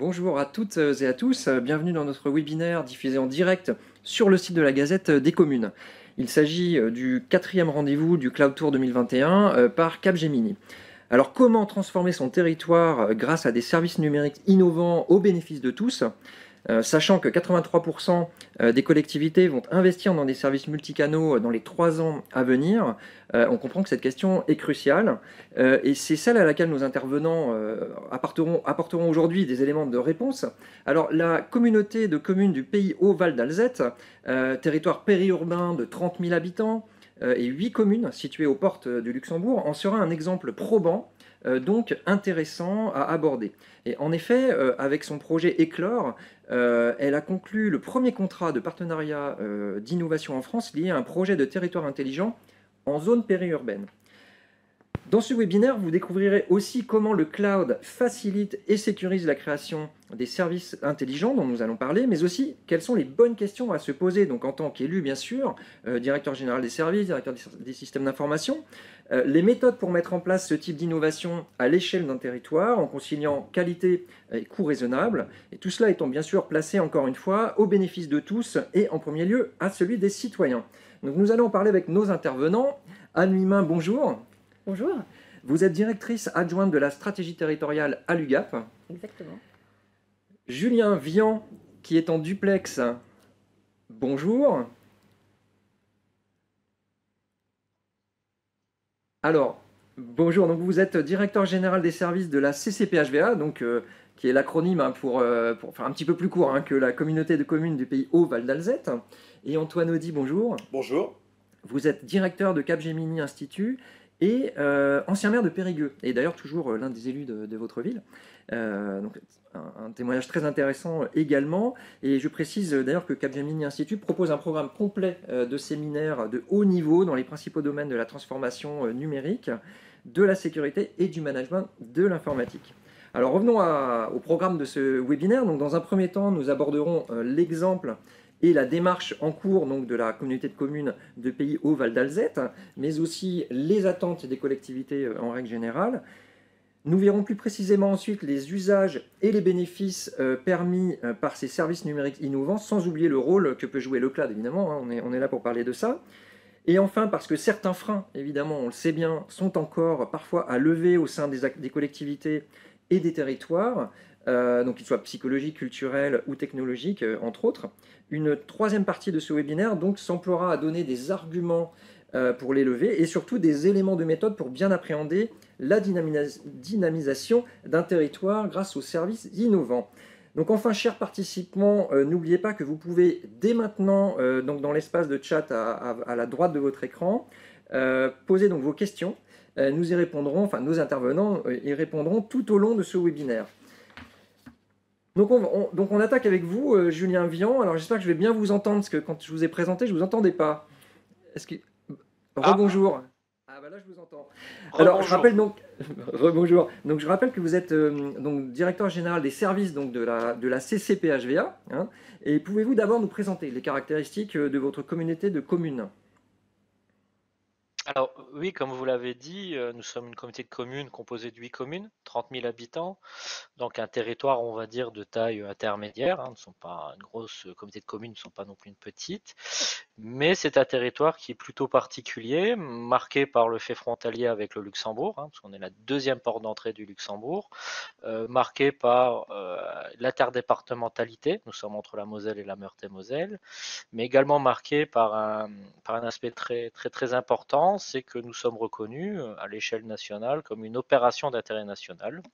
Bonjour à toutes et à tous, bienvenue dans notre webinaire diffusé en direct sur le site de la Gazette des communes. Il s'agit du quatrième rendez-vous du Cloud Tour 2021 par Capgemini. Alors comment transformer son territoire grâce à des services numériques innovants au bénéfice de tous? Sachant que 83% des collectivités vont investir dans des services multicanaux dans les 3 ans à venir, on comprend que cette question est cruciale et c'est celle à laquelle nos intervenants apporteront aujourd'hui des éléments de réponse. Alors la communauté de communes du pays Haut-Val d'Alzette, territoire périurbain de 30 000 habitants et 8 communes situées aux portes du Luxembourg, en sera un exemple probant donc intéressant à aborder. Et en effet, avec son projet Éclore, elle a conclu le premier contrat de partenariat d'innovation en France lié à un projet de territoire intelligent en zone périurbaine. Dans ce webinaire, vous découvrirez aussi comment le cloud facilite et sécurise la création des services intelligents dont nous allons parler, mais aussi quelles sont les bonnes questions à se poser, donc en tant qu'élu bien sûr, directeur général des services, directeur des systèmes d'information, les méthodes pour mettre en place ce type d'innovation à l'échelle d'un territoire en conciliant qualité et coût raisonnable, et tout cela étant bien sûr placé encore une fois au bénéfice de tous et en premier lieu à celui des citoyens. Donc nous allons en parler avec nos intervenants. Anne Mimin, bonjour. Bonjour. Vous êtes directrice adjointe de la stratégie territoriale à l'UGAP. Exactement. Julien Vian, qui est en duplex. Bonjour. Alors, bonjour. Donc vous êtes directeur général des services de la CCPHVA, donc qui est l'acronyme pour faire un petit peu plus court que la communauté de communes du pays Haut-Val d'Alzette. Et Antoine Audy, bonjour. Bonjour. Vous êtes directeur de Capgemini Institut et ancien maire de Périgueux, et d'ailleurs toujours l'un des élus de votre ville. Donc un témoignage très intéressant également. Et je précise d'ailleurs que Capgemini Institut propose un programme complet de séminaires de haut niveau dans les principaux domaines de la transformation numérique, de la sécurité et du management de l'informatique. Alors revenons au programme de ce webinaire. Donc, dans un premier temps, nous aborderons l'exemple et la démarche en cours donc, de la communauté de communes de Pays Haut-Val d'Alzette, mais aussi les attentes des collectivités en règle générale. Nous verrons plus précisément ensuite les usages et les bénéfices permis par ces services numériques innovants, sans oublier le rôle que peut jouer le cloud, évidemment, on est là pour parler de ça. Et enfin, parce que certains freins, évidemment, on le sait bien, sont encore parfois à lever au sein des collectivités et des territoires, donc qu'ils soient psychologiques, culturels ou technologiques, entre autres. Une troisième partie de ce webinaire donc s'emploiera à donner des arguments pour les lever et surtout des éléments de méthode pour bien appréhender la dynamisation d'un territoire grâce aux services innovants. Donc enfin, chers participants, n'oubliez pas que vous pouvez dès maintenant, donc dans l'espace de chat à la droite de votre écran, poser donc vos questions. Nous y répondrons, enfin nos intervenants y répondront tout au long de ce webinaire. Donc on attaque avec vous, Julien Vian. Alors j'espère que je vais bien vous entendre, parce que quand je vous ai présenté, je ne vous entendais pas. Est-ce que... Rebonjour. Ah bah là je vous entends. Alors je rappelle donc rebonjour. Donc je rappelle que vous êtes donc directeur général des services donc de la CCPHVA. Et pouvez-vous d'abord nous présenter les caractéristiques de votre communauté de communes? Alors oui, comme vous l'avez dit, nous sommes une communauté de communes composée de 8 communes, 30 000 habitants, donc un territoire, on va dire, de taille intermédiaire. Nous ne sommes pas une grosse communauté de communes, nous ne sommes pas non plus une petite, mais c'est un territoire qui est plutôt particulier, marqué par le fait frontalier avec le Luxembourg, parce qu'on est la deuxième porte d'entrée du Luxembourg, marqué par l'interdépartementalité, nous sommes entre la Moselle et la Meurthe-et-Moselle, mais également marqué par un aspect très, très, très important, c'est que nous sommes reconnus à l'échelle nationale comme une opération d'intérêt national.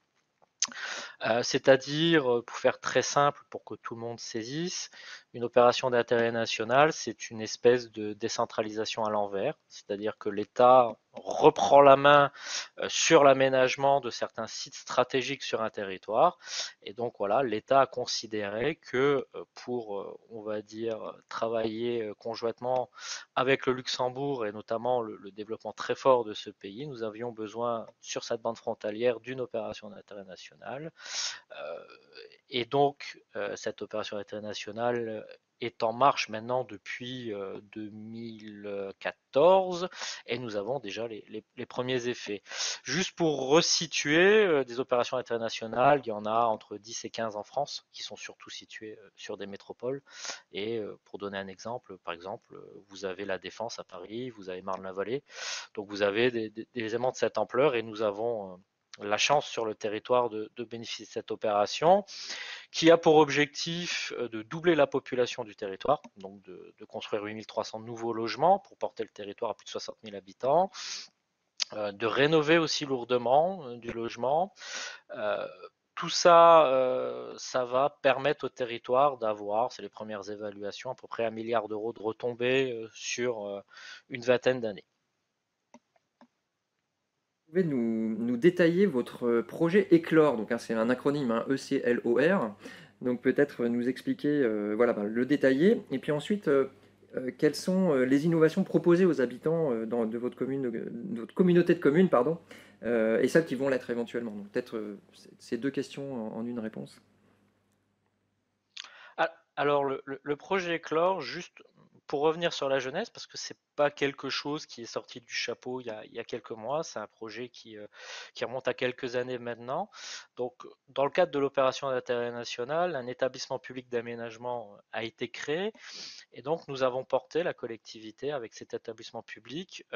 C'est-à-dire, pour faire très simple, pour que tout le monde saisisse, une opération d'intérêt national, c'est une espèce de décentralisation à l'envers, c'est-à-dire que l'État reprend la main sur l'aménagement de certains sites stratégiques sur un territoire. Et donc voilà, l'État a considéré que pour, on va dire, travailler conjointement avec le Luxembourg et notamment le développement très fort de ce pays, nous avions besoin sur cette bande frontalière d'une opération d'intérêt national. Et donc, cette opération internationale est en marche maintenant depuis 2014 et nous avons déjà les premiers effets. Juste pour resituer, des opérations internationales, il y en a entre 10 et 15 en France qui sont surtout situées sur des métropoles. Et pour donner un exemple, par exemple, vous avez la Défense à Paris, vous avez Marne-la-Vallée. Donc vous avez des éléments de cette ampleur et nous avons la chance sur le territoire de bénéficier de cette opération qui a pour objectif de doubler la population du territoire, donc de construire 8300 nouveaux logements pour porter le territoire à plus de 60 000 habitants, de rénover aussi lourdement du logement. Euh, tout ça, ça va permettre au territoire d'avoir, c'est les premières évaluations, à peu près 1 milliard d'euros de retombées sur une vingtaine d'années. Vous pouvez nous détailler votre projet Éclore, donc hein, c'est un acronyme, hein, ECLOR, donc peut-être nous expliquer, voilà, ben, le détailler, et puis ensuite, quelles sont les innovations proposées aux habitants de votre commune, de votre communauté de communes, pardon, et celles qui vont l'être éventuellement. Donc peut-être ces deux questions en une réponse. Alors le projet Éclore, juste pour revenir sur la jeunesse, parce que c'est pas quelque chose qui est sorti du chapeau il y a quelques mois, c'est un projet qui remonte à quelques années maintenant. Donc dans le cadre de l'opération d'intérêt national, un établissement public d'aménagement a été créé et donc nous avons porté la collectivité avec cet établissement public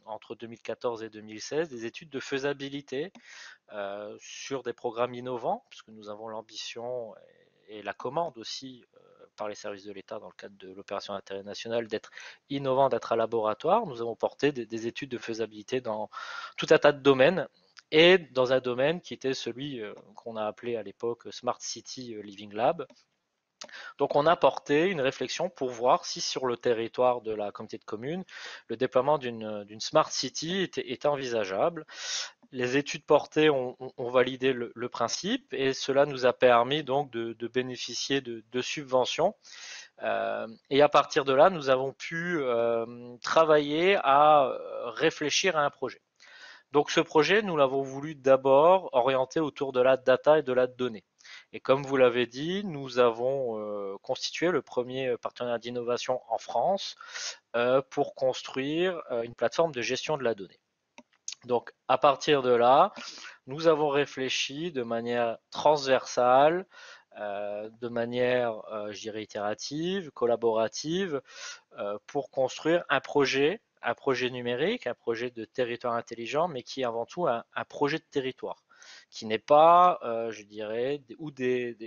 entre 2014 et 2016 des études de faisabilité sur des programmes innovants, puisque nous avons l'ambition et la commande aussi par les services de l'État dans le cadre de l'opération d'intérêt national d'être innovant, d'être à laboratoire. Nous avons porté des études de faisabilité dans tout un tas de domaines et dans un domaine qui était celui qu'on a appelé à l'époque Smart City Living Lab. Donc on a porté une réflexion pour voir si sur le territoire de la communauté de communes, le déploiement d'une Smart City était envisageable. Les études portées ont validé le principe et cela nous a permis donc de bénéficier de subventions. Et à partir de là, nous avons pu travailler à réfléchir à un projet. Donc ce projet, nous l'avons voulu d'abord orienter autour de la data et de la donnée. Et comme vous l'avez dit, nous avons constitué le premier partenaire d'innovation en France pour construire une plateforme de gestion de la donnée. Donc à partir de là, nous avons réfléchi de manière transversale, de manière, je dirais, itérative, collaborative, pour construire un projet numérique, un projet de territoire intelligent, mais qui est avant tout un projet de territoire, qui n'est pas, je dirais, ou des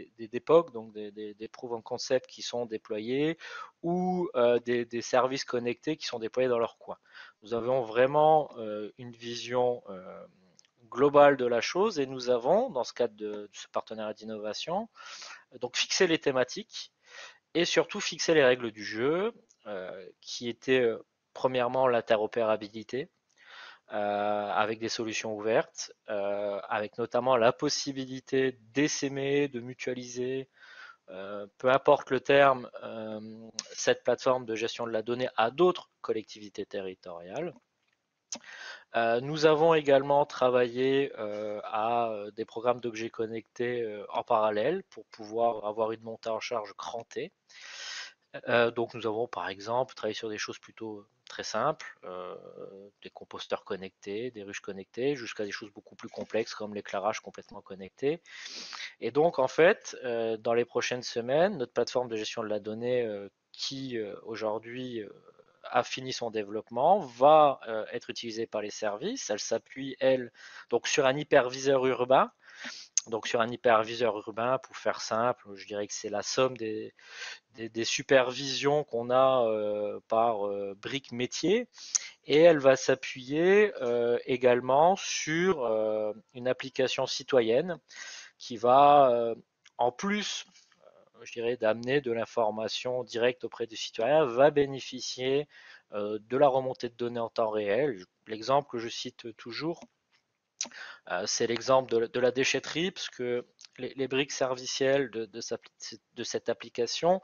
POC, donc des proof of concept qui sont déployés, ou des services connectés qui sont déployés dans leur coin. Nous avons vraiment une vision globale de la chose et nous avons, dans ce cadre de ce partenariat d'innovation, donc fixé les thématiques et surtout fixer les règles du jeu, qui étaient premièrement l'interopérabilité, avec des solutions ouvertes, avec notamment la possibilité d'essaimer, de mutualiser, peu importe le terme, cette plateforme de gestion de la donnée à d'autres collectivités territoriales. Nous avons également travaillé à des programmes d'objets connectés en parallèle pour pouvoir avoir une montée en charge crantée. Donc nous avons par exemple travaillé sur des choses plutôt très simples, des composteurs connectés, des ruches connectées, jusqu'à des choses beaucoup plus complexes comme l'éclairage complètement connecté. Et donc en fait, dans les prochaines semaines, notre plateforme de gestion de la donnée qui aujourd'hui a fini son développement, va être utilisée par les services. Elle s'appuie, elle, donc sur un hyperviseur urbain. Donc sur un hyperviseur urbain, pour faire simple, je dirais que c'est la somme des supervisions qu'on a par briques métier. Et elle va s'appuyer également sur une application citoyenne qui va, en plus, je dirais, d'amener de l'information directe auprès des citoyens, va bénéficier de la remontée de données en temps réel. L'exemple que je cite toujours, c'est l'exemple de la déchetterie, parce que les briques servicielles de cette application,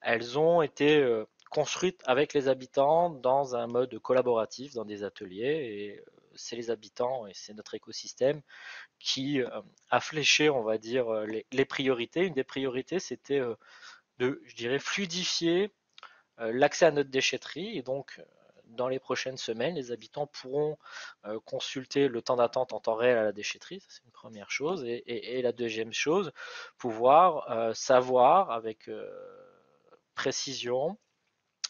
elles ont été construites avec les habitants dans un mode collaboratif, dans des ateliers, et c'est les habitants et c'est notre écosystème qui a fléché, on va dire, les priorités. Une des priorités, c'était de, je dirais, fluidifier l'accès à notre déchetterie. Et donc, dans les prochaines semaines, les habitants pourront consulter le temps d'attente en temps réel à la déchetterie. Ça, c'est une première chose. Et la deuxième chose, pouvoir savoir avec précision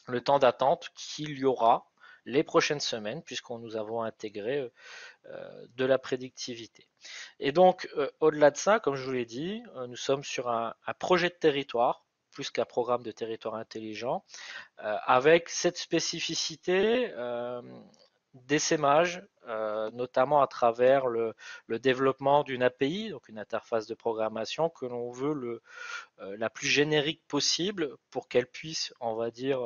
le temps d'attente qu'il y aura les prochaines semaines, puisqu'on nous avons intégré de la prédictivité. Et donc, au-delà de ça, comme je vous l'ai dit, nous sommes sur un projet de territoire, plus qu'un programme de territoire intelligent, avec cette spécificité d'essaimage, notamment à travers le développement d'une API, donc une interface de programmation que l'on veut la plus générique possible pour qu'elle puisse, on va dire,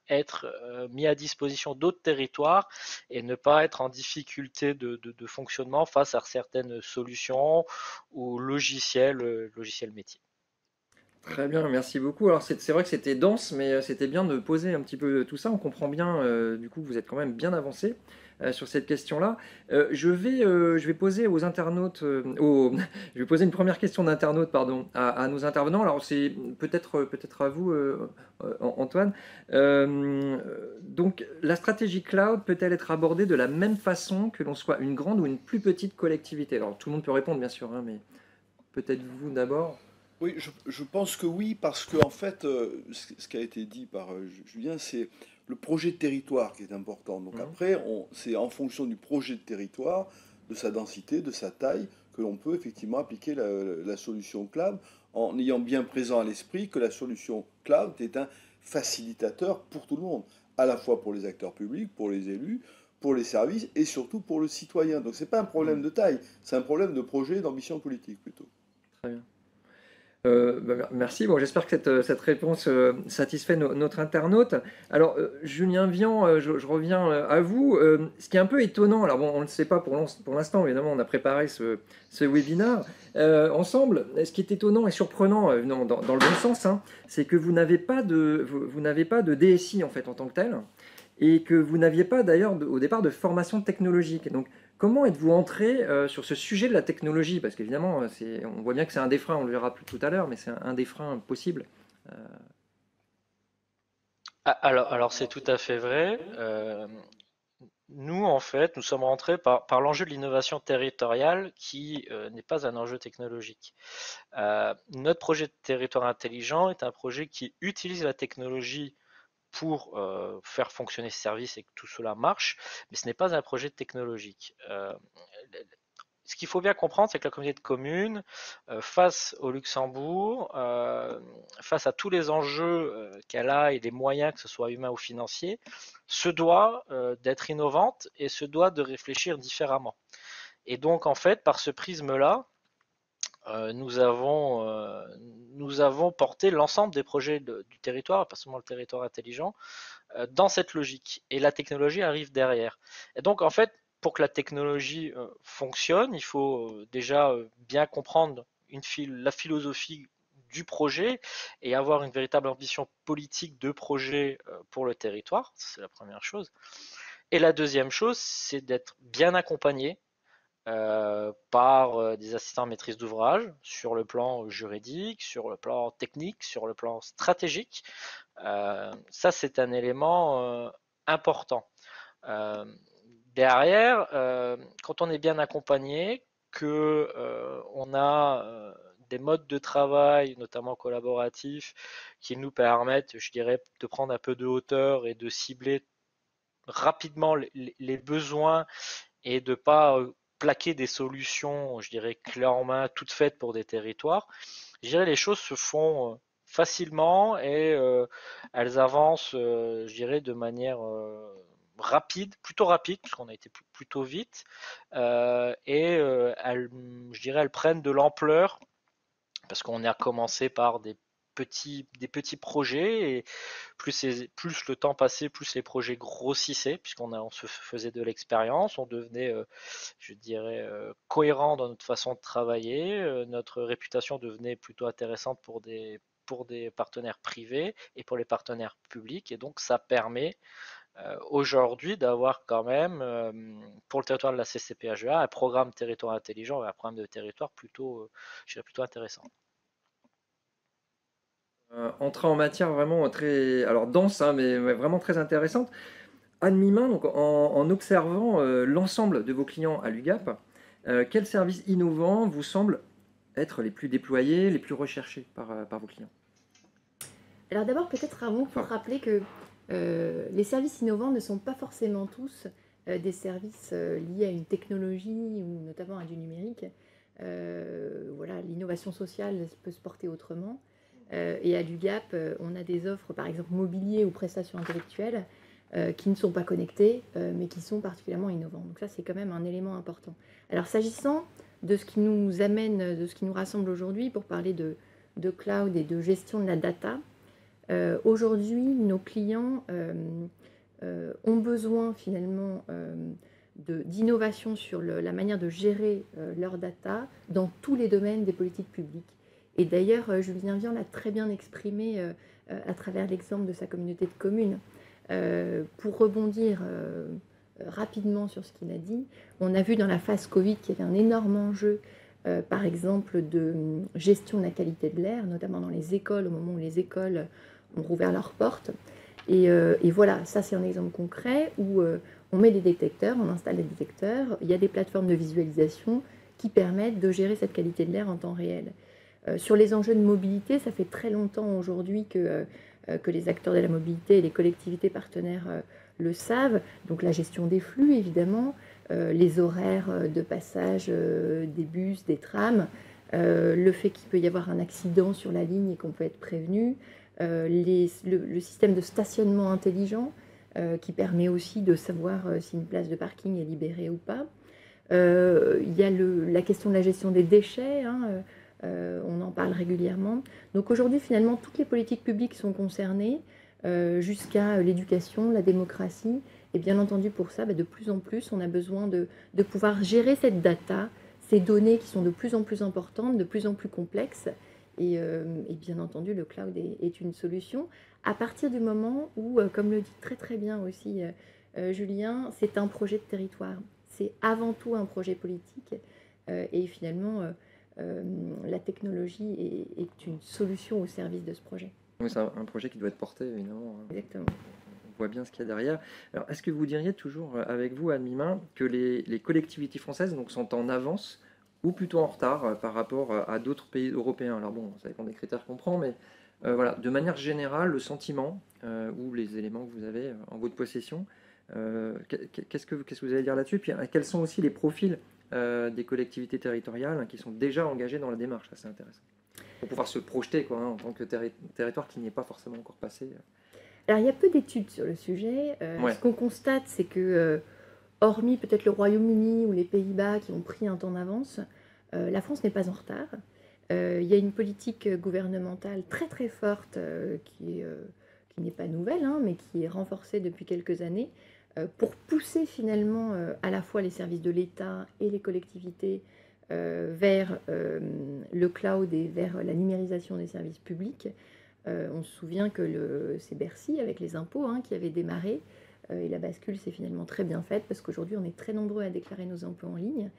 être mis à disposition d'autres territoires et ne pas être en difficulté de fonctionnement face à certaines solutions ou logiciels métiers. Très bien, merci beaucoup. Alors c'est vrai que c'était dense, mais c'était bien de poser un petit peu tout ça. On comprend bien, du coup, vous êtes quand même bien avancé sur cette question-là. Je vais poser aux internautes, je vais poser une première question d'internaute, pardon, à nos intervenants. Alors c'est peut-être à vous, Antoine. Donc la stratégie cloud peut-elle être abordée de la même façon que l'on soit une grande ou une plus petite collectivité? Alors tout le monde peut répondre, bien sûr, hein, mais peut-être vous d'abord. Oui, je pense que oui, parce que en fait, ce qui a été dit par Julien, c'est le projet de territoire qui est important. Donc Mhm. après, c'est en fonction du projet de territoire, de sa densité, de sa taille, que l'on peut effectivement appliquer la solution cloud, en ayant bien présent à l'esprit que la solution cloud est un facilitateur pour tout le monde, à la fois pour les acteurs publics, pour les élus, pour les services et surtout pour le citoyen. Donc c'est pas un problème Mhm. de taille, c'est un problème de projet et d'ambition politique plutôt. Très bien. Merci. Bon, j'espère que cette réponse satisfait notre internaute. Alors, Julien Vian, je reviens à vous. Ce qui est un peu étonnant, alors bon, on ne le sait pas pour l'instant, évidemment, on a préparé ce webinaire ensemble. Ce qui est étonnant et surprenant, non, dans le bon sens, hein, c'est que vous n'avez pas de DSI en fait en tant que tel, et que vous n'aviez pas d'ailleurs au départ de formation technologique. Donc, comment êtes-vous entré sur ce sujet de la technologie? Parce qu'évidemment, on voit bien que c'est un des freins, on le verra plus tout à l'heure, mais c'est un des freins possibles. Euh, Alors c'est tout à fait vrai. Nous, en fait, nous sommes rentrés par l'enjeu de l'innovation territoriale qui n'est pas un enjeu technologique. Notre projet de territoire intelligent est un projet qui utilise la technologie pour faire fonctionner ce service et que tout cela marche, mais ce n'est pas un projet technologique. Ce qu'il faut bien comprendre, c'est que la communauté de communes, face au Luxembourg, face à tous les enjeux qu'elle a et les moyens, que ce soit humains ou financiers, se doit d'être innovante et se doit de réfléchir différemment. Et donc, en fait, par ce prisme-là, nous avons porté l'ensemble des projets du territoire, pas seulement le territoire intelligent, dans cette logique. Et la technologie arrive derrière. Et donc, en fait, pour que la technologie fonctionne, il faut déjà bien comprendre la philosophie du projet et avoir une véritable ambition politique de projet pour le territoire. C'est la première chose. Et la deuxième chose, c'est d'être bien accompagné par des assistants à maîtrise d'ouvrage sur le plan juridique, sur le plan technique, sur le plan stratégique. Ça, c'est un élément important. Euh, Derrière, quand on est bien accompagné, que on a des modes de travail, notamment collaboratifs, qui nous permettent, je dirais, de prendre un peu de hauteur et de cibler rapidement les besoins et de pas plaquer des solutions, je dirais, clés en main, toutes faites pour des territoires. Je dirais les choses se font facilement et elles avancent, je dirais, de manière rapide, plutôt rapide, puisqu'on a été plutôt vite, et je dirais, elles prennent de l'ampleur parce qu'on a commencé par des petits projets et plus le temps passait, plus les projets grossissaient, on se faisait de l'expérience, on devenait, je dirais, cohérent dans notre façon de travailler, notre réputation devenait plutôt intéressante pour des partenaires privés et pour les partenaires publics, et donc ça permet aujourd'hui d'avoir quand même, pour le territoire de la CCPHEA, un programme territoire intelligent et un programme de territoire plutôt, je dirais plutôt intéressant. Entrée en matière vraiment très, alors dense, hein, mais ouais, vraiment très intéressante. Anne Mimin, donc en observant l'ensemble de vos clients à l'UGAP, quels services innovants vous semblent être les plus déployés, les plus recherchés par vos clients? Alors d'abord, peut-être avant, pour rappeler que les services innovants ne sont pas forcément tous des services liés à une technologie ou notamment à du numérique. Voilà, l'innovation sociale peut se porter autrement. Et à l'UGAP, on a des offres, par exemple mobilier ou prestations intellectuelles, qui ne sont pas connectées, mais qui sont particulièrement innovantes. Donc ça, c'est quand même un élément important. Alors s'agissant de ce qui nous amène, de ce qui nous rassemble aujourd'hui pour parler de cloud et de gestion de la data, aujourd'hui, nos clients ont besoin finalement d'innovation sur la manière de gérer leur data dans tous les domaines des politiques publiques. Et d'ailleurs, Julien Vian l'a très bien exprimé à travers l'exemple de sa communauté de communes. Pour rebondir rapidement sur ce qu'il a dit, on a vu dans la phase Covid qu'il y avait un énorme enjeu, par exemple, de gestion de la qualité de l'air, notamment dans les écoles, au moment où les écoles ont rouvert leurs portes. Et voilà, ça c'est un exemple concret où on met des détecteurs, on installe des détecteurs, il y a des plateformes de visualisation qui permettent de gérer cette qualité de l'air en temps réel. Sur les enjeux de mobilité, ça fait très longtemps aujourd'hui que les acteurs de la mobilité et les collectivités partenaires le savent. Donc la gestion des flux, évidemment, les horaires de passage des bus, des trams, le fait qu'il peut y avoir un accident sur la ligne et qu'on peut être prévenu, le système de stationnement intelligent qui permet aussi de savoir si une place de parking est libérée ou pas. Il y a la question de la gestion des déchets, hein, on en parle régulièrement. Donc aujourd'hui, finalement, toutes les politiques publiques sont concernées, jusqu'à l'éducation, la démocratie. Et bien entendu, pour ça, de plus en plus, on a besoin de pouvoir gérer cette data, ces données qui sont de plus en plus importantes, de plus en plus complexes. Et bien entendu, le cloud est une solution. À partir du moment où, comme le dit très très bien aussi Julien, c'est un projet de territoire. C'est avant tout un projet politique. Et finalement, la technologie est une solution au service de ce projet. Oui, c'est un projet qui doit être porté, évidemment. Exactement. On voit bien ce qu'il y a derrière. Alors, est-ce que vous diriez toujours avec vous, Anne Mimin, que les collectivités françaises donc, sont en avance ou plutôt en retard par rapport à d'autres pays européens? Alors bon, ça dépend des critères qu'on prend, mais voilà, de manière générale, le sentiment ou les éléments que vous avez en votre possession, qu'est-ce que vous allez dire là-dessus? Puis quels sont aussi les profils des collectivités territoriales qui sont déjà engagées dans la démarche? Ça, c'est intéressant. Pour pouvoir se projeter quoi, en tant que territoire qui n'y est pas forcément encore passé. Alors, il y a peu d'études sur le sujet. Ce qu'on constate, c'est que, hormis peut-être le Royaume-Uni ou les Pays-Bas qui ont pris un temps d'avance, la France n'est pas en retard. Il y a une politique gouvernementale très très forte qui n'est pas nouvelle, hein, mais qui est renforcée depuis quelques années pour pousser finalement à la fois les services de l'État et les collectivités vers le cloud et vers la numérisation des services publics. On se souvient que c'est Bercy avec les impôts qui avait démarré et la bascule s'est finalement très bien faite parce qu'aujourd'hui on est très nombreux à déclarer nos impôts en ligne.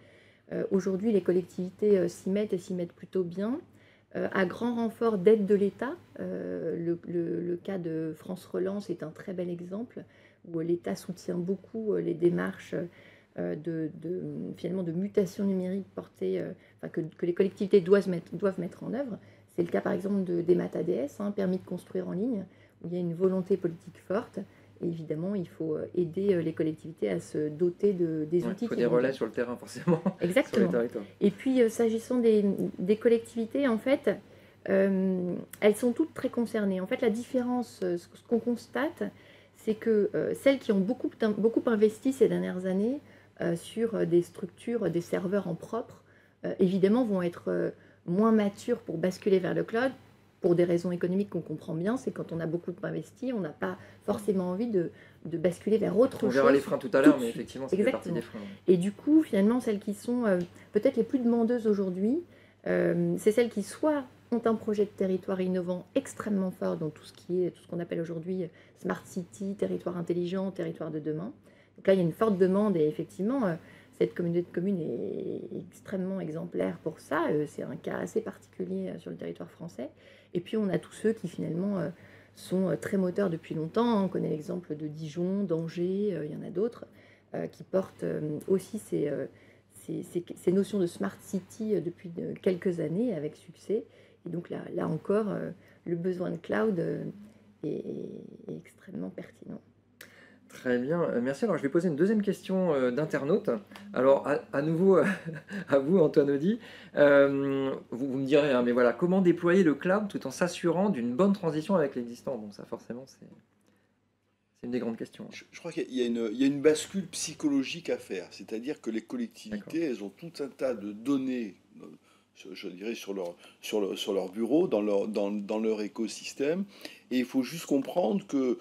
Aujourd'hui les collectivités s'y mettent et s'y mettent plutôt bien. À grand renfort d'aide de l'État, le cas de France Relance est un très bel exemple où l'État soutient beaucoup les démarches finalement de mutation numérique portée, que les collectivités doivent mettre en œuvre. C'est le cas par exemple d'EMAT ADS, permis de construire en ligne, où il y a une volonté politique forte. Et évidemment, il faut aider les collectivités à se doter des outils. Il faut des relais sur le terrain, forcément. Exactement. Sur les territoires. Et puis, s'agissant des collectivités, en fait, elles sont toutes très concernées. En fait, la différence, ce qu'on constate, c'est que celles qui ont beaucoup investi ces dernières années sur des structures, des serveurs en propre, évidemment, vont être moins matures pour basculer vers le cloud. Pour des raisons économiques qu'on comprend bien, c'est quand on a beaucoup investi, on n'a pas forcément envie de basculer vers autre chose. On verra les freins tout à l'heure, mais effectivement, c'est partie des freins. Et du coup, finalement, celles qui sont peut-être les plus demandeuses aujourd'hui, c'est celles qui soit ont un projet de territoire innovant extrêmement fort dans tout ce qu'on appelle aujourd'hui Smart City, territoire intelligent, territoire de demain. Donc là, il y a une forte demande et effectivement, cette communauté de communes est extrêmement exemplaire pour ça. C'est un cas assez particulier sur le territoire français. Et puis, on a tous ceux qui finalement sont très moteurs depuis longtemps. On connaît l'exemple de Dijon, d'Angers, il y en a d'autres qui portent aussi ces notions de Smart City depuis quelques années avec succès. Et donc là encore, le besoin de cloud est extrêmement pertinent. Très bien, merci. Alors je vais poser une deuxième question d'internaute. Alors à nouveau à vous Antoine Audy, vous me direz, hein, mais voilà, comment déployer le cloud tout en s'assurant d'une bonne transition avec l'existant? Bon, ça forcément c'est une des grandes questions. Je crois qu'il y a une bascule psychologique à faire, c'est-à-dire que les collectivités, elles ont tout un tas de données, je dirais, sur leur bureau, dans leur écosystème, et il faut juste comprendre que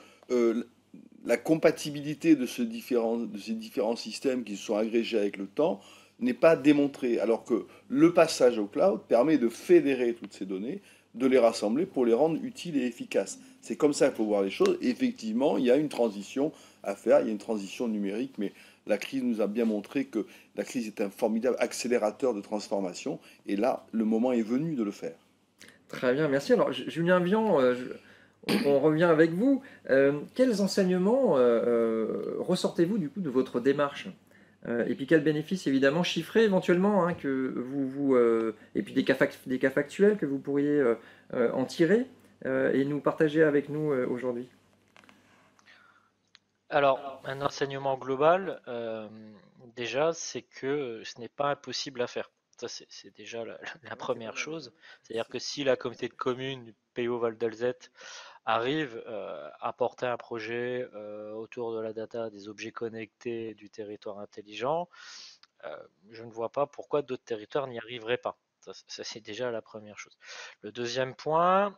la compatibilité de ces différents systèmes qui se sont agrégés avec le temps n'est pas démontrée, alors que le passage au cloud permet de fédérer toutes ces données, de les rassembler pour les rendre utiles et efficaces. C'est comme ça qu'il faut voir les choses. Et effectivement, il y a une transition à faire, il y a une transition numérique, mais la crise nous a bien montré que la crise est un formidable accélérateur de transformation, et là, le moment est venu de le faire. Très bien, merci. Alors Julien Vian, on revient avec vous. Quels enseignements ressortez-vous du coup de votre démarche? Et puis quels bénéfices évidemment chiffrés éventuellement, hein, que et puis des cas factuels que vous pourriez en tirer et nous partager avec nous aujourd'hui. Alors, un enseignement global, déjà, c'est que ce n'est pas impossible à faire. Ça, c'est déjà la première chose. C'est-à-dire que si la communauté de communes du PO Val d'Alzette arrive à porter un projet autour de la data, des objets connectés, du territoire intelligent, je ne vois pas pourquoi d'autres territoires n'y arriveraient pas. Ça, c'est déjà la première chose. Le deuxième point,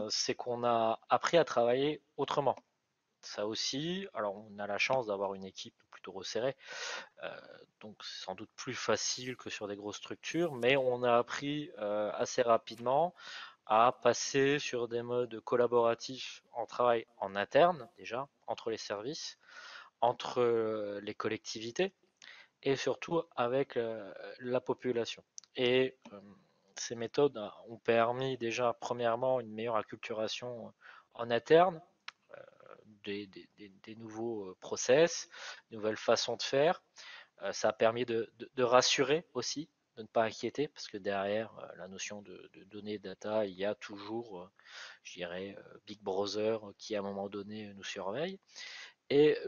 c'est qu'on a appris à travailler autrement. Ça aussi, alors on a la chance d'avoir une équipe plutôt resserrée, donc c'est sans doute plus facile que sur des grosses structures, mais on a appris assez rapidement à passer sur des modes collaboratifs en travail en interne déjà, entre les services, entre les collectivités et surtout avec la population. Et ces méthodes ont permis déjà premièrement une meilleure acculturation en interne, des nouveaux process, nouvelles façons de faire. Ça a permis de rassurer aussi, de ne pas inquiéter, parce que derrière la notion de données data, il y a toujours, je dirais, Big Brother qui à un moment donné nous surveille. Et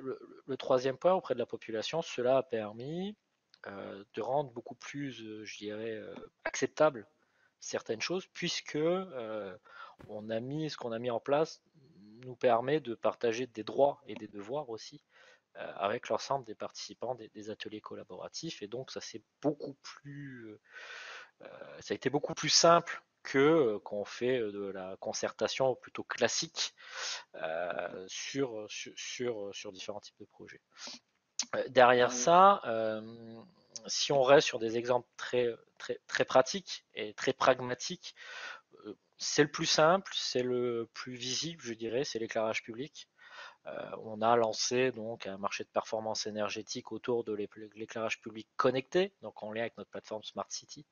le troisième point auprès de la population, cela a permis de rendre beaucoup plus, je dirais, acceptable certaines choses, puisque ce qu'on a mis en place nous permet de partager des droits et des devoirs aussi avec l'ensemble des participants des ateliers collaboratifs. Et donc ça a été beaucoup plus simple que quand on fait de la concertation plutôt classique sur différents types de projets. Derrière ça, si on reste sur des exemples très pratiques et très pragmatiques, c'est le plus simple, c'est le plus visible, je dirais, c'est l'éclairage public. On a lancé donc un marché de performance énergétique autour de l'éclairage public connecté, donc en lien avec notre plateforme Smart City.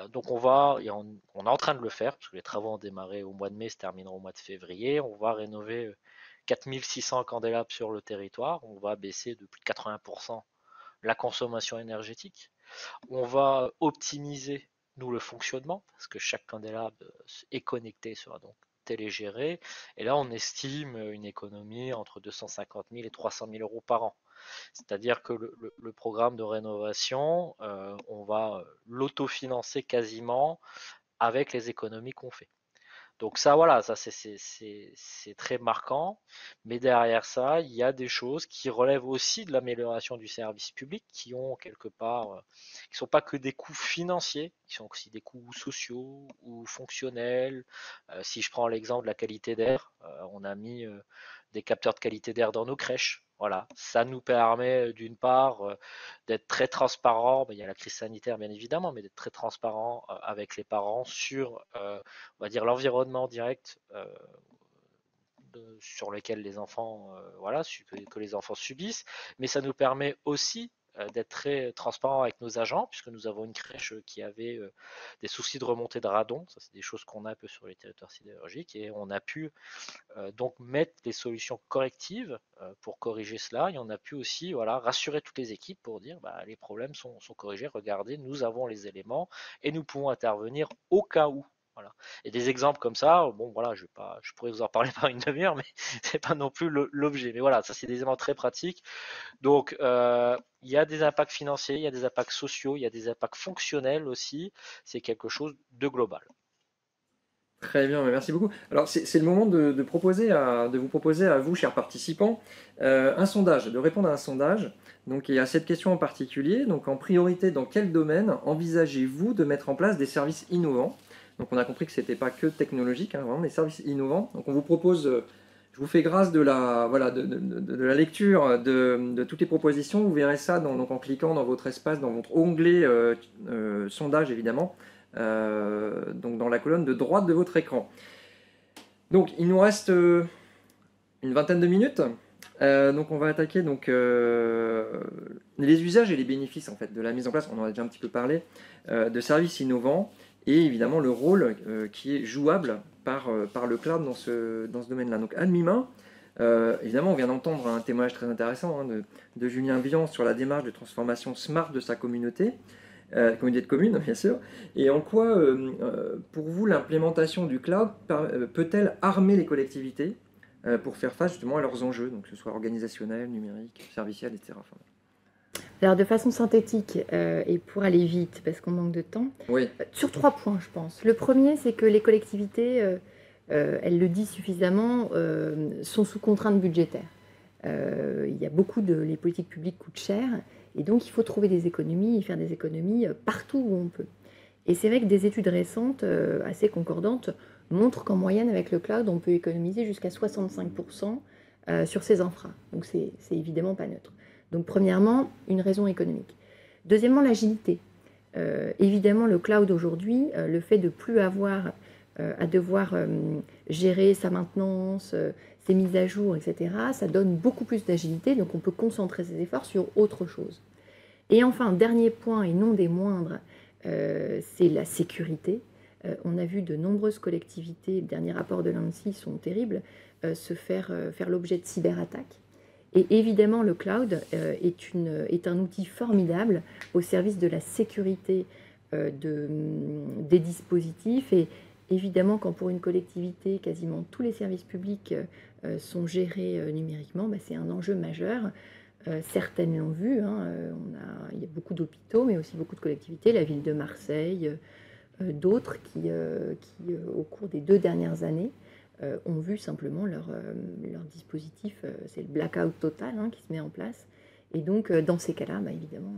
Donc on est en train de le faire, parce que les travaux ont démarré au mois de mai, se termineront au mois de février. On va rénover 4600 candélabres sur le territoire, on va baisser de plus de 80% la consommation énergétique. On va optimiser, nous, le fonctionnement, parce que chaque candélabre est connecté, sera donc télégéré. Et là, on estime une économie entre 250 000 et 300 000 euros par an. C'est-à-dire que le programme de rénovation, on va l'autofinancer quasiment avec les économies qu'on fait. Donc ça, voilà, ça c'est très marquant. Mais derrière ça, il y a des choses qui relèvent aussi de l'amélioration du service public, qui ont quelque part, qui sont pas que des coûts financiers, qui sont aussi des coûts sociaux ou fonctionnels. Si je prends l'exemple de la qualité d'air, on a mis des capteurs de qualité d'air dans nos crèches. Voilà, ça nous permet d'une part d'être très transparent, il y a la crise sanitaire bien évidemment, mais d'être très transparent avec les parents sur, on va dire, l'environnement direct sur lequel les enfants, voilà, que les enfants subissent, mais ça nous permet aussi d'être très transparent avec nos agents, puisque nous avons une crèche qui avait des soucis de remontée de radon, ça c'est des choses qu'on a un peu sur les territoires sidérurgiques, et on a pu donc mettre des solutions correctives pour corriger cela, et on a pu aussi voilà, rassurer toutes les équipes pour dire bah, les problèmes sont corrigés, regardez, nous avons les éléments et nous pouvons intervenir au cas où. Voilà. Et des exemples comme ça, bon voilà, je pourrais vous en parler par une demi-heure, mais c'est pas non plus l'objet. Mais voilà, ça c'est des éléments très pratiques. Donc il y a des impacts financiers, il y a des impacts sociaux, il y a des impacts fonctionnels aussi. C'est quelque chose de global. Très bien, merci beaucoup. Alors, c'est le moment de vous proposer à vous, chers participants, un sondage, de répondre à un sondage. Donc, il y a cette question en particulier. Donc, en priorité, dans quel domaine envisagez-vous de mettre en place des services innovants? Donc, on a compris que ce n'était pas que technologique, hein, vraiment des services innovants. Donc, on vous propose, je vous fais grâce de la, voilà, de la lecture de toutes les propositions. Vous verrez ça donc, en cliquant dans votre espace, dans votre onglet sondage, évidemment. Donc dans la colonne de droite de votre écran. Donc il nous reste une vingtaine de minutes. Donc on va attaquer donc, les usages et les bénéfices en fait, de la mise en place, on en a déjà un petit peu parlé, de services innovants et évidemment le rôle qui est jouable par le cloud dans ce domaine-là. Donc à mi-main, évidemment on vient d'entendre un témoignage très intéressant hein, de Julien Vian sur la démarche de transformation smart de sa communauté de communes, bien sûr. Et en quoi, pour vous, l'implémentation du cloud peut-elle armer les collectivités pour faire face justement à leurs enjeux, donc que ce soit organisationnel, numérique, serviciel, etc. Enfin, alors de façon synthétique et pour aller vite, parce qu'on manque de temps, oui. Sur 3 points, je pense. Le premier, c'est que les collectivités, elles le disent suffisamment, sont sous contrainte budgétaire. Il y a les politiques publiques coûtent cher, et donc il faut trouver des économies et faire des économies partout où on peut. Et c'est vrai que des études récentes, assez concordantes, montrent qu'en moyenne, avec le cloud, on peut économiser jusqu'à 65% sur ces infras. Donc c'est évidemment pas neutre. Donc premièrement, une raison économique. Deuxièmement, l'agilité. Évidemment, le cloud aujourd'hui, le fait de plus avoir à devoir gérer sa maintenance, ses mises à jour, etc., ça donne beaucoup plus d'agilité, donc on peut concentrer ses efforts sur autre chose. Et enfin, dernier point et non des moindres, c'est la sécurité. On a vu de nombreuses collectivités, les derniers rapports de l'ANSSI sont terribles, faire l'objet de cyberattaques. Et évidemment, le cloud est un outil formidable au service de la sécurité des dispositifs. Et évidemment, quand pour une collectivité, quasiment tous les services publics sont gérés numériquement, c'est un enjeu majeur. Certaines l'ont vu, hein, il y a beaucoup d'hôpitaux, mais aussi beaucoup de collectivités, la ville de Marseille, d'autres qui, au cours des 2 dernières années, ont vu simplement leur dispositif, c'est le blackout total hein, qui se met en place. Et donc, dans ces cas-là, évidemment,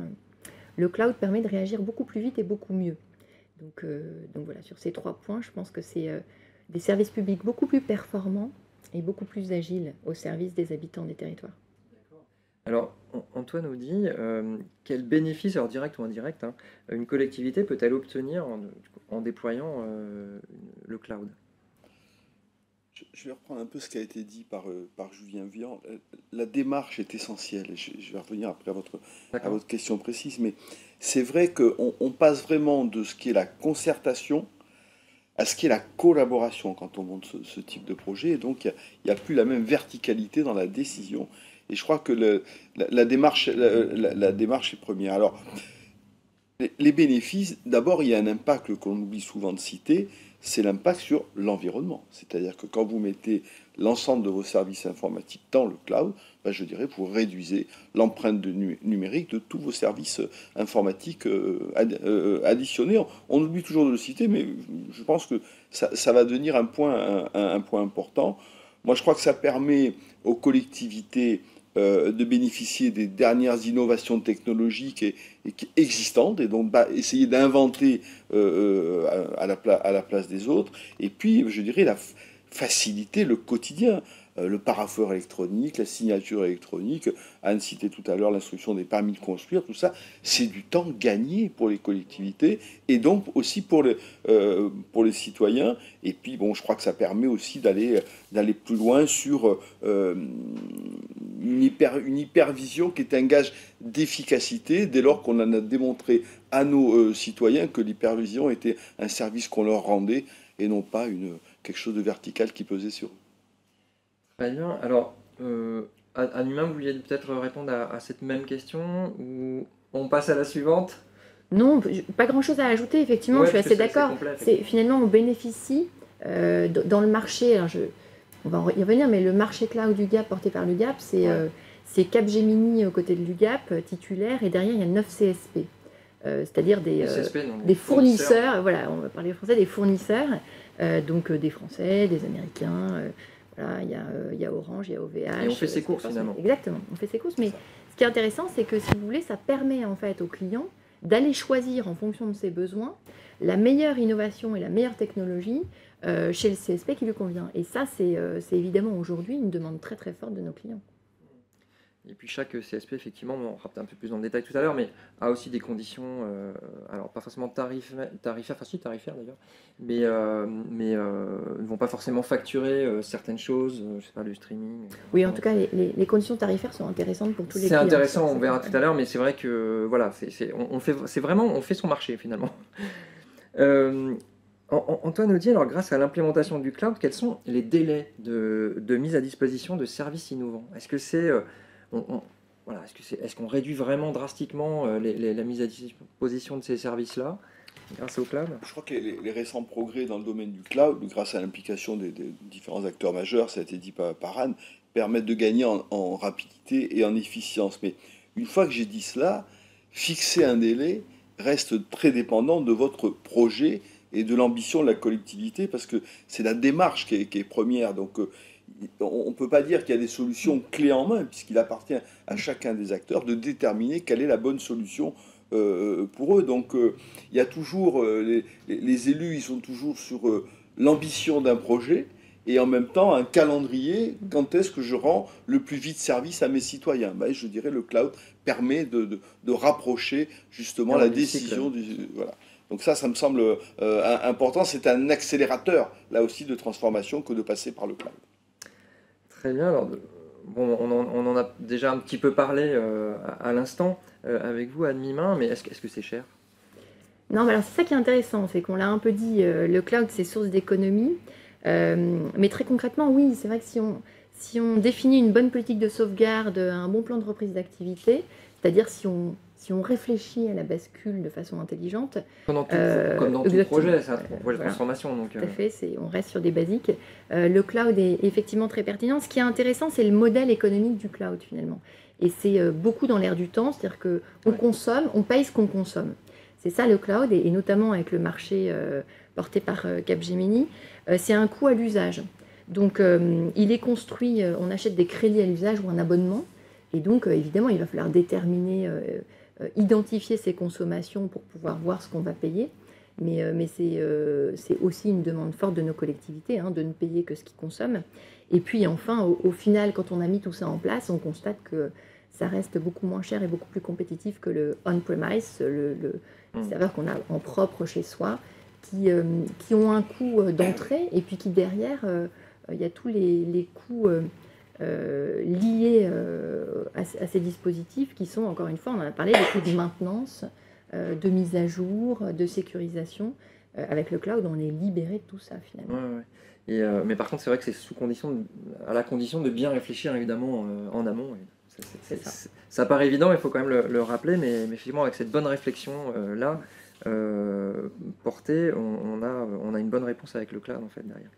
le cloud permet de réagir beaucoup plus vite et beaucoup mieux. Donc voilà, sur ces 3 points, je pense que c'est des services publics beaucoup plus performants et beaucoup plus agiles au service des habitants des territoires. Alors, Antoine nous dit, quel bénéfice, alors direct ou indirect, hein, une collectivité peut-elle obtenir en déployant le cloud? Je vais reprendre un peu ce qui a été dit par Julien Vian. La démarche est essentielle. Je vais revenir après à votre question précise, mais c'est vrai qu'on passe vraiment de ce qui est la concertation à ce qui est la collaboration quand on monte ce type de projet. Et donc, il n'y a plus la même verticalité dans la décision. Et je crois que la démarche est première. Alors, les bénéfices, d'abord, il y a un impact qu'on oublie souvent de citer, c'est l'impact sur l'environnement. C'est-à-dire que quand vous mettez l'ensemble de vos services informatiques dans le cloud, je dirais, vous réduisez l'empreinte numérique de tous vos services informatiques additionnés. On oublie toujours de le citer, mais je pense que ça va devenir un point important. Moi, je crois que ça permet aux collectivités de bénéficier des dernières innovations technologiques et existantes, et donc essayer d'inventer à la place des autres, et puis je dirais faciliter le quotidien. le parapheur électronique, la signature électronique. Anne citait tout à l'heure l'instruction des permis de construire, tout ça, c'est du temps gagné pour les collectivités et donc aussi pour les citoyens. Et puis, bon, je crois que ça permet aussi d'aller plus loin sur une hypervision qui est un gage d'efficacité dès lors qu'on en a démontré à nos citoyens que l'hypervision était un service qu'on leur rendait et non pas quelque chose de vertical qui pesait sur eux. Très bien. Alors, Anne Humain, vous vouliez peut-être répondre à cette même question ou on passe à la suivante? Non, pas grand-chose à ajouter, effectivement, Ouais, je suis parce assez que d'accord. Finalement, on bénéficie dans le marché, alors on va y revenir, mais le marché cloud UGAP porté par l'UGAP, c'est Capgemini aux côtés de l'UGAP, titulaire, et derrière, il y a 9 CSP. C'est-à-dire des fournisseurs, voilà, on va parler français, des fournisseurs, donc des Français, des Américains, voilà, il y a Orange, il y a OVH. Et on fait ses courses finalement. Exactement, on fait ses courses, mais ce qui est intéressant, c'est que si vous voulez, ça permet en fait aux clients d'aller choisir en fonction de ses besoins la meilleure innovation et la meilleure technologie chez le CSP qui lui convient. Et ça, c'est évidemment aujourd'hui une demande très très forte de nos clients. Et puis chaque CSP, effectivement, on rentrera un peu plus dans le détail tout à l'heure, mais a aussi des conditions, alors pas forcément tarifaires, enfin si tarifaires d'ailleurs, mais ne vont pas forcément facturer certaines choses, je sais pas, le streaming. Oui, en tout cas, les conditions tarifaires sont intéressantes pour tous les clients. C'est intéressant, on verra tout à l'heure, mais c'est vrai que voilà, on fait son marché finalement. Antoine Audier, alors grâce à l'implémentation du cloud, quels sont les délais de mise à disposition de services innovants? Est-ce que c'est voilà, est-ce qu'on réduit vraiment drastiquement la mise à disposition de ces services-là grâce au cloud? Je crois que les récents progrès dans le domaine du cloud, grâce à l'implication des différents acteurs majeurs, ça a été dit par Anne, permettent de gagner en rapidité et en efficience. Mais une fois que j'ai dit cela, fixer un délai reste très dépendant de votre projet et de l'ambition de la collectivité, parce que c'est la démarche qui est première. Donc, on ne peut pas dire qu'il y a des solutions clés en main, puisqu'il appartient à chacun des acteurs de déterminer quelle est la bonne solution pour eux. Donc il y a toujours, les élus, ils sont toujours sur l'ambition d'un projet, et en même temps un calendrier, quand est-ce que je rends le plus vite service à mes citoyens. Ben, je dirais le cloud permet de rapprocher justement la décision. Voilà. Donc ça me semble important, c'est un accélérateur, là aussi, de transformation que de passer par le cloud. Très bien. Alors, bon, on en a déjà un petit peu parlé à l'instant avec vous, Anne Mimin, mais est-ce que c'est cher? Non, mais alors c'est ça qui est intéressant, c'est qu'on l'a un peu dit, le cloud c'est source d'économie, mais très concrètement, oui, c'est vrai que si on définit une bonne politique de sauvegarde, un bon plan de reprise d'activité, c'est-à-dire si on réfléchit à la bascule de façon intelligente. Comme dans tout projet, c'est un projet de transformation. Donc, tout à fait, on reste sur des basiques. Le cloud est effectivement très pertinent. Ce qui est intéressant, c'est le modèle économique du cloud finalement. Et c'est beaucoup dans l'air du temps, c'est-à-dire qu'on consomme, on paye ce qu'on consomme. C'est ça le cloud, et notamment avec le marché porté par Capgemini, c'est un coût à l'usage. Donc il est construit, on achète des crédits à l'usage ou un abonnement, et donc évidemment il va falloir déterminer identifier ses consommations pour pouvoir voir ce qu'on va payer. Mais c'est aussi une demande forte de nos collectivités, de ne payer que ce qu'ils consomment. Et puis enfin, au final, quand on a mis tout ça en place, on constate que ça reste beaucoup moins cher et beaucoup plus compétitif que le on-premise, le serveur qu'on a en propre chez soi, qui ont un coût d'entrée, et puis qui derrière, il y a tous les coûts liés à ces dispositifs qui sont, encore une fois, on en a parlé, des coûts de maintenance, de mise à jour, de sécurisation. Avec le cloud, on est libéré de tout ça finalement. Ouais. Mais par contre, c'est vrai que c'est à la condition de bien réfléchir évidemment en amont. Ça paraît évident, il faut quand même le rappeler, mais effectivement, avec cette bonne réflexion là portée, on a une bonne réponse avec le cloud en fait derrière.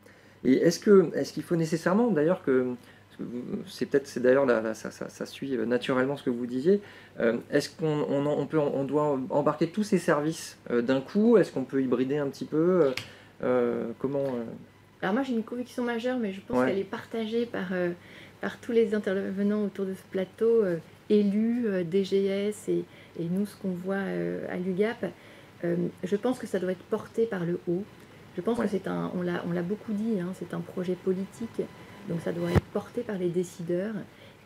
Et est-ce qu'il faut nécessairement d'ailleurs c'est d'ailleurs ça suit naturellement ce que vous disiez. Est-ce qu'on doit embarquer tous ces services d'un coup? Est-ce qu'on peut hybrider un petit peu comment Alors moi j'ai une conviction majeure, mais je pense qu'elle est partagée par tous les intervenants autour de ce plateau, élus, DGS et nous ce qu'on voit à l'UGAP. Je pense que ça doit être porté par le haut. Je pense que on l'a beaucoup dit, c'est un projet politique. Donc ça doit être porté par les décideurs.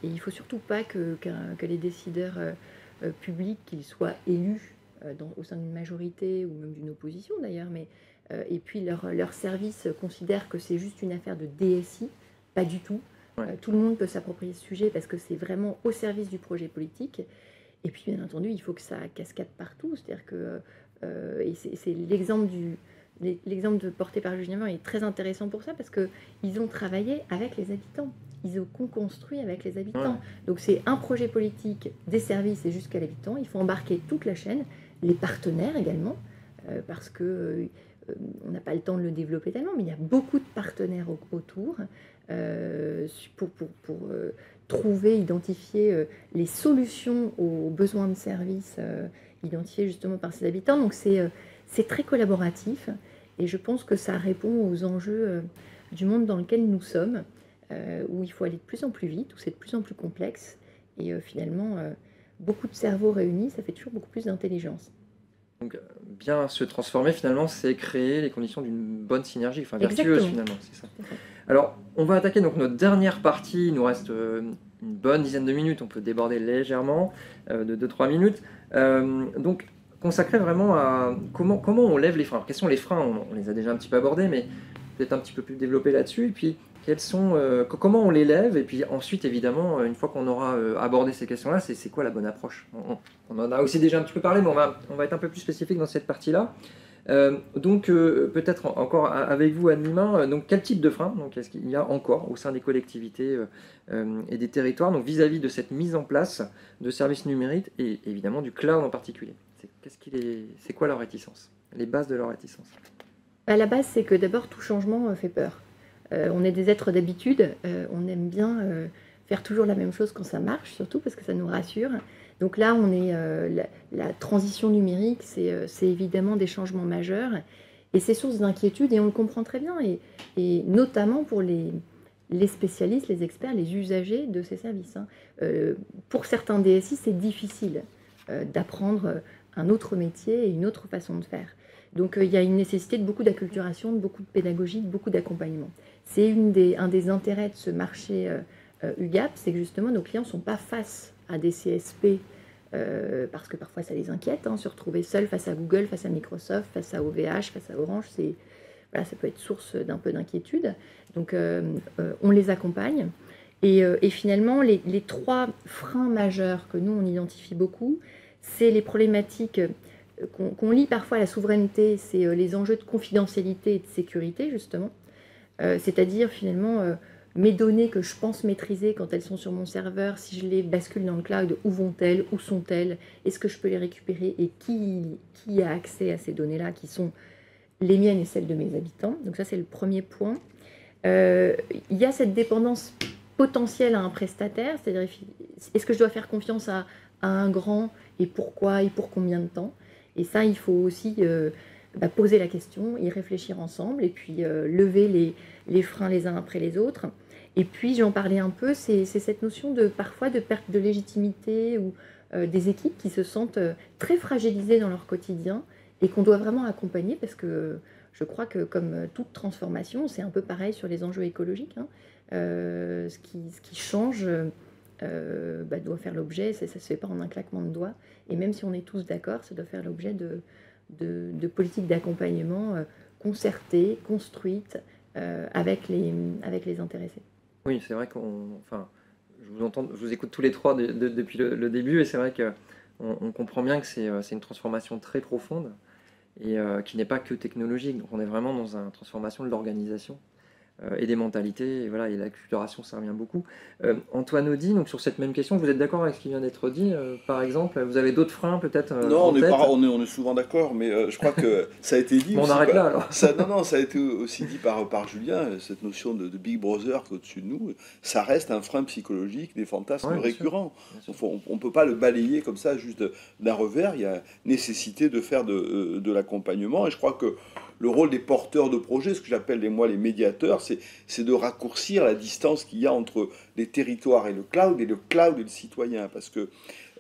Et il ne faut surtout pas que les décideurs publics, qu'ils soient élus au sein d'une majorité ou même d'une opposition d'ailleurs, et puis leur service considère que c'est juste une affaire de DSI, pas du tout. Ouais. Tout le monde peut s'approprier ce sujet parce que c'est vraiment au service du projet politique. Et puis bien entendu, il faut que ça cascade partout. C'est-à-dire que et c'est l'exemple porté par Julien Blanc est très intéressant pour ça parce qu'ils ont travaillé avec les habitants. Ils ont construit avec les habitants. Ouais. Donc c'est un projet politique des services et jusqu'à l'habitant. Il faut embarquer toute la chaîne, les partenaires également, parce que on n'a pas le temps de le développer tellement, mais il y a beaucoup de partenaires autour pour trouver, identifier les solutions aux besoins de services identifiés justement par ces habitants. Donc c'est très collaboratif et je pense que ça répond aux enjeux du monde dans lequel nous sommes, où il faut aller de plus en plus vite, où c'est de plus en plus complexe et finalement beaucoup de cerveaux réunis, ça fait toujours beaucoup plus d'intelligence. Donc, bien se transformer, finalement, c'est créer les conditions d'une bonne synergie, enfin vertueuse, Exactement. finalement, c'est ça. Alors, on va attaquer donc notre dernière partie. Il nous reste une bonne dizaine de minutes. On peut déborder légèrement de 2-3 minutes. Donc, consacré vraiment à comment on lève les freins. Alors, quels sont les freins? On les a déjà un petit peu abordés, mais peut-être un petit peu plus développé là-dessus. Et puis, comment on les lève? Et puis ensuite, évidemment, une fois qu'on aura abordé ces questions-là, c'est quoi la bonne approche? On en a aussi déjà un petit peu parlé, mais on va être un peu plus spécifique dans cette partie-là. Donc, peut-être encore avec vous, Anne Limin, donc quel type de frein est-ce qu'il y a encore au sein des collectivités et des territoires, donc vis-à-vis de cette mise en place de services numériques et évidemment du cloud en particulier? C'est quoi leur réticence? Les bases de leur réticence? À la base, c'est que d'abord, tout changement fait peur. On est des êtres d'habitude, on aime bien faire toujours la même chose quand ça marche, surtout parce que ça nous rassure. Donc là, la transition numérique, c'est évidemment des changements majeurs et c'est source d'inquiétude et on le comprend très bien, et notamment pour les spécialistes, les experts, les usagers de ces services. Pour certains DSI, c'est difficile d'apprendre un autre métier et une autre façon de faire. Donc il y a une nécessité de beaucoup d'acculturation, de beaucoup de pédagogie, de beaucoup d'accompagnement. C'est un des intérêts de ce marché UGAP, c'est que justement nos clients ne sont pas face à des CSP, parce que parfois ça les inquiète, se retrouver seuls face à Google, face à Microsoft, face à OVH, face à Orange, ça peut être source d'un peu d'inquiétude. Donc on les accompagne. Et finalement, les trois freins majeurs que nous on identifie beaucoup, c'est les problématiques qu'on lie parfois à la souveraineté, c'est les enjeux de confidentialité et de sécurité, justement. C'est-à-dire, finalement, mes données que je pense maîtriser quand elles sont sur mon serveur, si je les bascule dans le cloud, où vont-elles? Où sont-elles? Est-ce que je peux les récupérer? Et qui a accès à ces données-là, qui sont les miennes et celles de mes habitants? Donc ça, c'est le premier point. Il y a cette dépendance potentielle à un prestataire, c'est-à-dire, est-ce que je dois faire confiance à un grand, et pourquoi, et pour combien de temps? Et ça, il faut aussi poser la question, y réfléchir ensemble, et puis lever les freins les uns après les autres. Et puis, j'en parlais un peu, c'est cette notion parfois de perte de légitimité ou des équipes qui se sentent très fragilisées dans leur quotidien et qu'on doit vraiment accompagner, parce que je crois que comme toute transformation, c'est un peu pareil sur les enjeux écologiques. Ce qui change doit faire l'objet, ça ne se fait pas en un claquement de doigts. Et même si on est tous d'accord, ça doit faire l'objet de politiques d'accompagnement concertées, construites avec les intéressés. Oui, c'est vrai je vous écoute tous les trois depuis le début, et c'est vrai qu'on comprend bien que c'est une transformation très profonde et qui n'est pas que technologique. Donc on est vraiment dans une transformation de l'organisation et des mentalités, et voilà, et l'acculturation, ça revient beaucoup. Antoine Audy, donc sur cette même question, vous êtes d'accord avec ce qui vient d'être dit, par exemple? Vous avez d'autres freins peut-être Non, en tête? on est souvent d'accord, mais je crois que ça a été dit. Bon, on arrête là alors. Ça a été aussi dit par Julien, cette notion de Big Brother qui est au-dessus de nous, ça reste un frein psychologique, des fantasmes Ouais, bien sûr. récurrents. On ne peut pas le balayer comme ça, juste d'un revers. Il y a nécessité de faire de l'accompagnement, et je crois que le rôle des porteurs de projets, ce que j'appelle les médiateurs, c'est de raccourcir la distance qu'il y a entre les territoires et le cloud et le citoyen. Parce que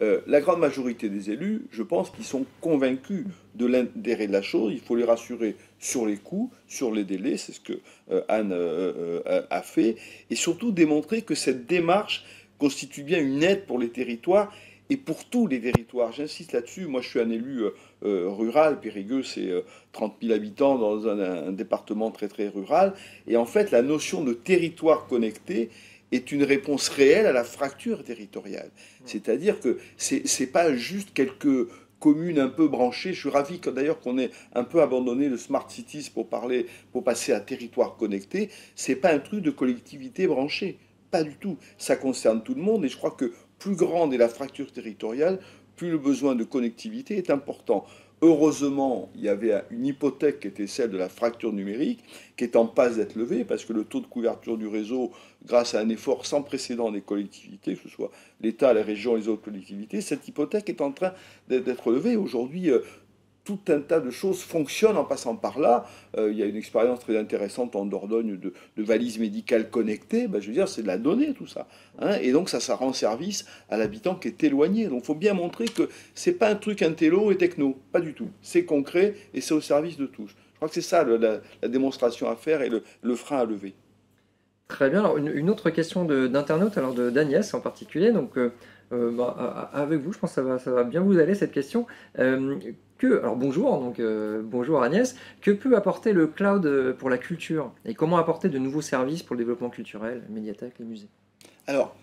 la grande majorité des élus, je pense qu'ils sont convaincus de l'intérêt de la chose. Il faut les rassurer sur les coûts, sur les délais, c'est ce que Anne a fait, et surtout démontrer que cette démarche constitue bien une aide pour les territoires et pour tous les territoires. J'insiste là-dessus. Moi, je suis un élu rural. Périgueux, c'est 30 000 habitants dans un département très très rural. Et en fait, la notion de territoire connecté est une réponse réelle à la fracture territoriale. C'est-à-dire que c'est pas juste quelques communes un peu branchées. Je suis ravi d'ailleurs qu'on ait un peu abandonné le Smart Cities pour passer à territoire connecté. C'est pas un truc de collectivité branchée. Pas du tout. Ça concerne tout le monde et je crois que plus grande est la fracture territoriale, plus le besoin de connectivité est important. Heureusement, il y avait une hypothèque qui était celle de la fracture numérique, qui est en passe d'être levée, parce que le taux de couverture du réseau, grâce à un effort sans précédent des collectivités, que ce soit l'État, les régions et les autres collectivités, cette hypothèque est en train d'être levée. Aujourd'hui, tout un tas de choses fonctionnent en passant par là. Il y a une expérience très intéressante en Dordogne de valises médicales connectées. Je veux dire, c'est de la donnée, tout ça. Hein, et donc, ça rend service à l'habitant qui est éloigné. Donc, il faut bien montrer que c'est pas un truc intello et techno. Pas du tout. C'est concret et c'est au service de tous. Je crois que c'est ça la démonstration à faire et le frein à lever. Très bien. Alors, une autre question d'internaute, alors d'Agnès en particulier. Donc, avec vous, je pense que ça va bien vous aller cette question. Alors bonjour, bonjour Agnès. Que peut apporter le cloud pour la culture et comment apporter de nouveaux services pour le développement culturel, les médiathèques, les musées? Alors,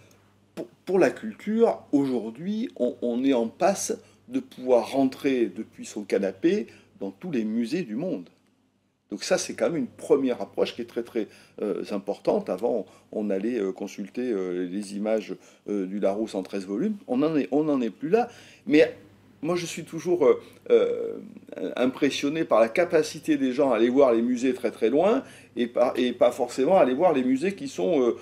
pour la culture, aujourd'hui, on est en passe de pouvoir rentrer depuis son canapé dans tous les musées du monde. Donc ça, c'est quand même une première approche qui est très très importante. Avant, on allait consulter les images du Larousse en 13 volumes. On n'en est plus là. Mais moi, je suis toujours impressionné par la capacité des gens à aller voir les musées très très loin et pas forcément aller voir les musées qui sont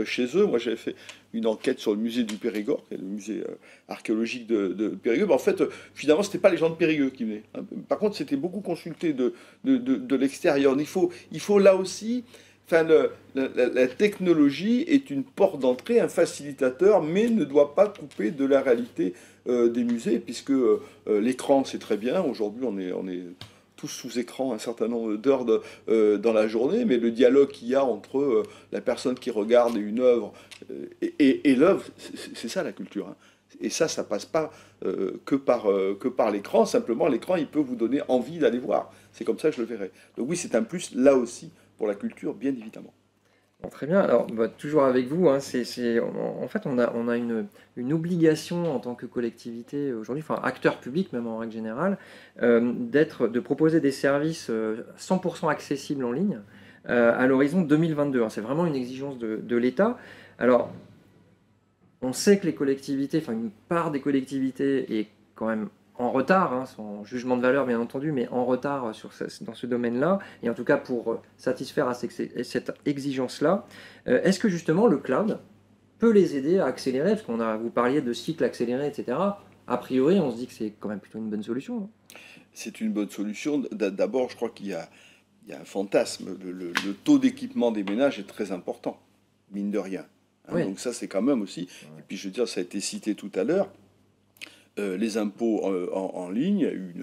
chez eux. Moi, j'avais fait une enquête sur le musée du Périgord, qui est le musée archéologique de Périgueux. En fait, finalement, ce n'était pas les gens de Périgueux qui venaient. Par contre, c'était beaucoup consulté de l'extérieur. Il faut là aussi... Enfin, la technologie est une porte d'entrée, un facilitateur, mais ne doit pas couper de la réalité des musées, puisque l'écran, c'est très bien. Aujourd'hui, on est tous sous écran un certain nombre d'heures dans la journée, mais le dialogue qu'il y a entre la personne qui regarde une œuvre et l'œuvre, c'est ça la culture. Hein. Et ça passe pas que par l'écran. Simplement, l'écran, il peut vous donner envie d'aller voir. C'est comme ça que je le verrai. Donc oui, c'est un plus, là aussi, pour la culture, bien évidemment. Bon, très bien. Alors, toujours avec vous, hein, en fait, on a une obligation en tant que collectivité aujourd'hui, enfin acteur public même en règle générale, de proposer des services 100% accessibles en ligne à l'horizon 2022. Hein. C'est vraiment une exigence de l'État. Alors, on sait que les collectivités, enfin une part des collectivités est quand même en retard, hein, sans jugement de valeur bien entendu, mais en retard dans ce domaine-là, et en tout cas pour satisfaire à cette exigence-là. Est-ce que justement le cloud peut les aider à accélérer? Parce vous parliez de cycles accélérés, etc. A priori, on se dit que c'est quand même plutôt une bonne solution. Non? C'est une bonne solution. D'abord, je crois qu'il y a un fantasme. Le taux d'équipement des ménages est très important, mine de rien. Hein, oui. Donc ça, c'est quand même aussi... Ouais. Et puis, je veux dire, ça a été cité tout à l'heure. Les impôts en ligne, il y a eu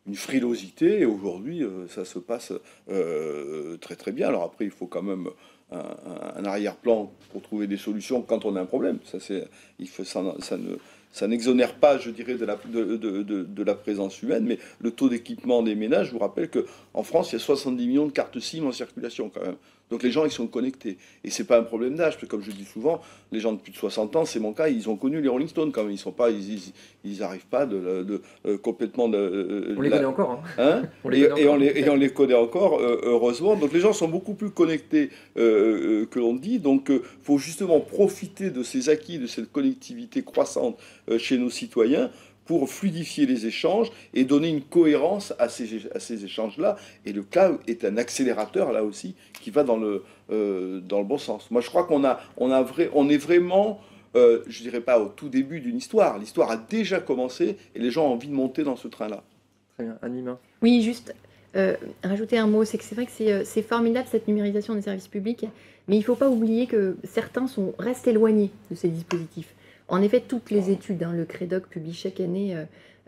une frilosité, et aujourd'hui, ça se passe très très bien. Alors après, il faut quand même un arrière-plan pour trouver des solutions quand on a un problème. Ça n'exonère pas, je dirais, de la présence humaine, mais le taux d'équipement des ménages, je vous rappelle qu'en France, il y a 70 millions de cartes SIM en circulation quand même. Donc les gens, ils sont connectés. Et c'est pas un problème d'âge, parce que comme je dis souvent, les gens de plus de 60 ans, c'est mon cas, ils ont connu les Rolling Stones quand même. Ils n'arrivent pas complètement de... On les connaît encore. Hein on les connaît encore, heureusement. Donc les gens sont beaucoup plus connectés que l'on dit. Donc il faut justement profiter de ces acquis, de cette connectivité croissante chez nos citoyens, pour fluidifier les échanges et donner une cohérence à ces échanges-là. Et le cloud est un accélérateur, là aussi, qui va dans le bon sens. Moi, je crois qu'on est vraiment, je dirais pas au tout début d'une histoire. L'histoire a déjà commencé et les gens ont envie de monter dans ce train-là. Très bien. Anima. Oui, juste rajouter un mot, c'est que c'est vrai que c'est formidable cette numérisation des services publics, mais il ne faut pas oublier que certains restent éloignés de ces dispositifs. En effet, toutes les études, le CREDOC publie chaque année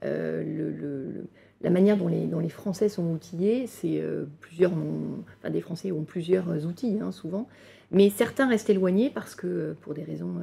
la manière dont les Français sont outillés. Des Français ont plusieurs outils, souvent, mais certains restent éloignés parce que, pour des raisons...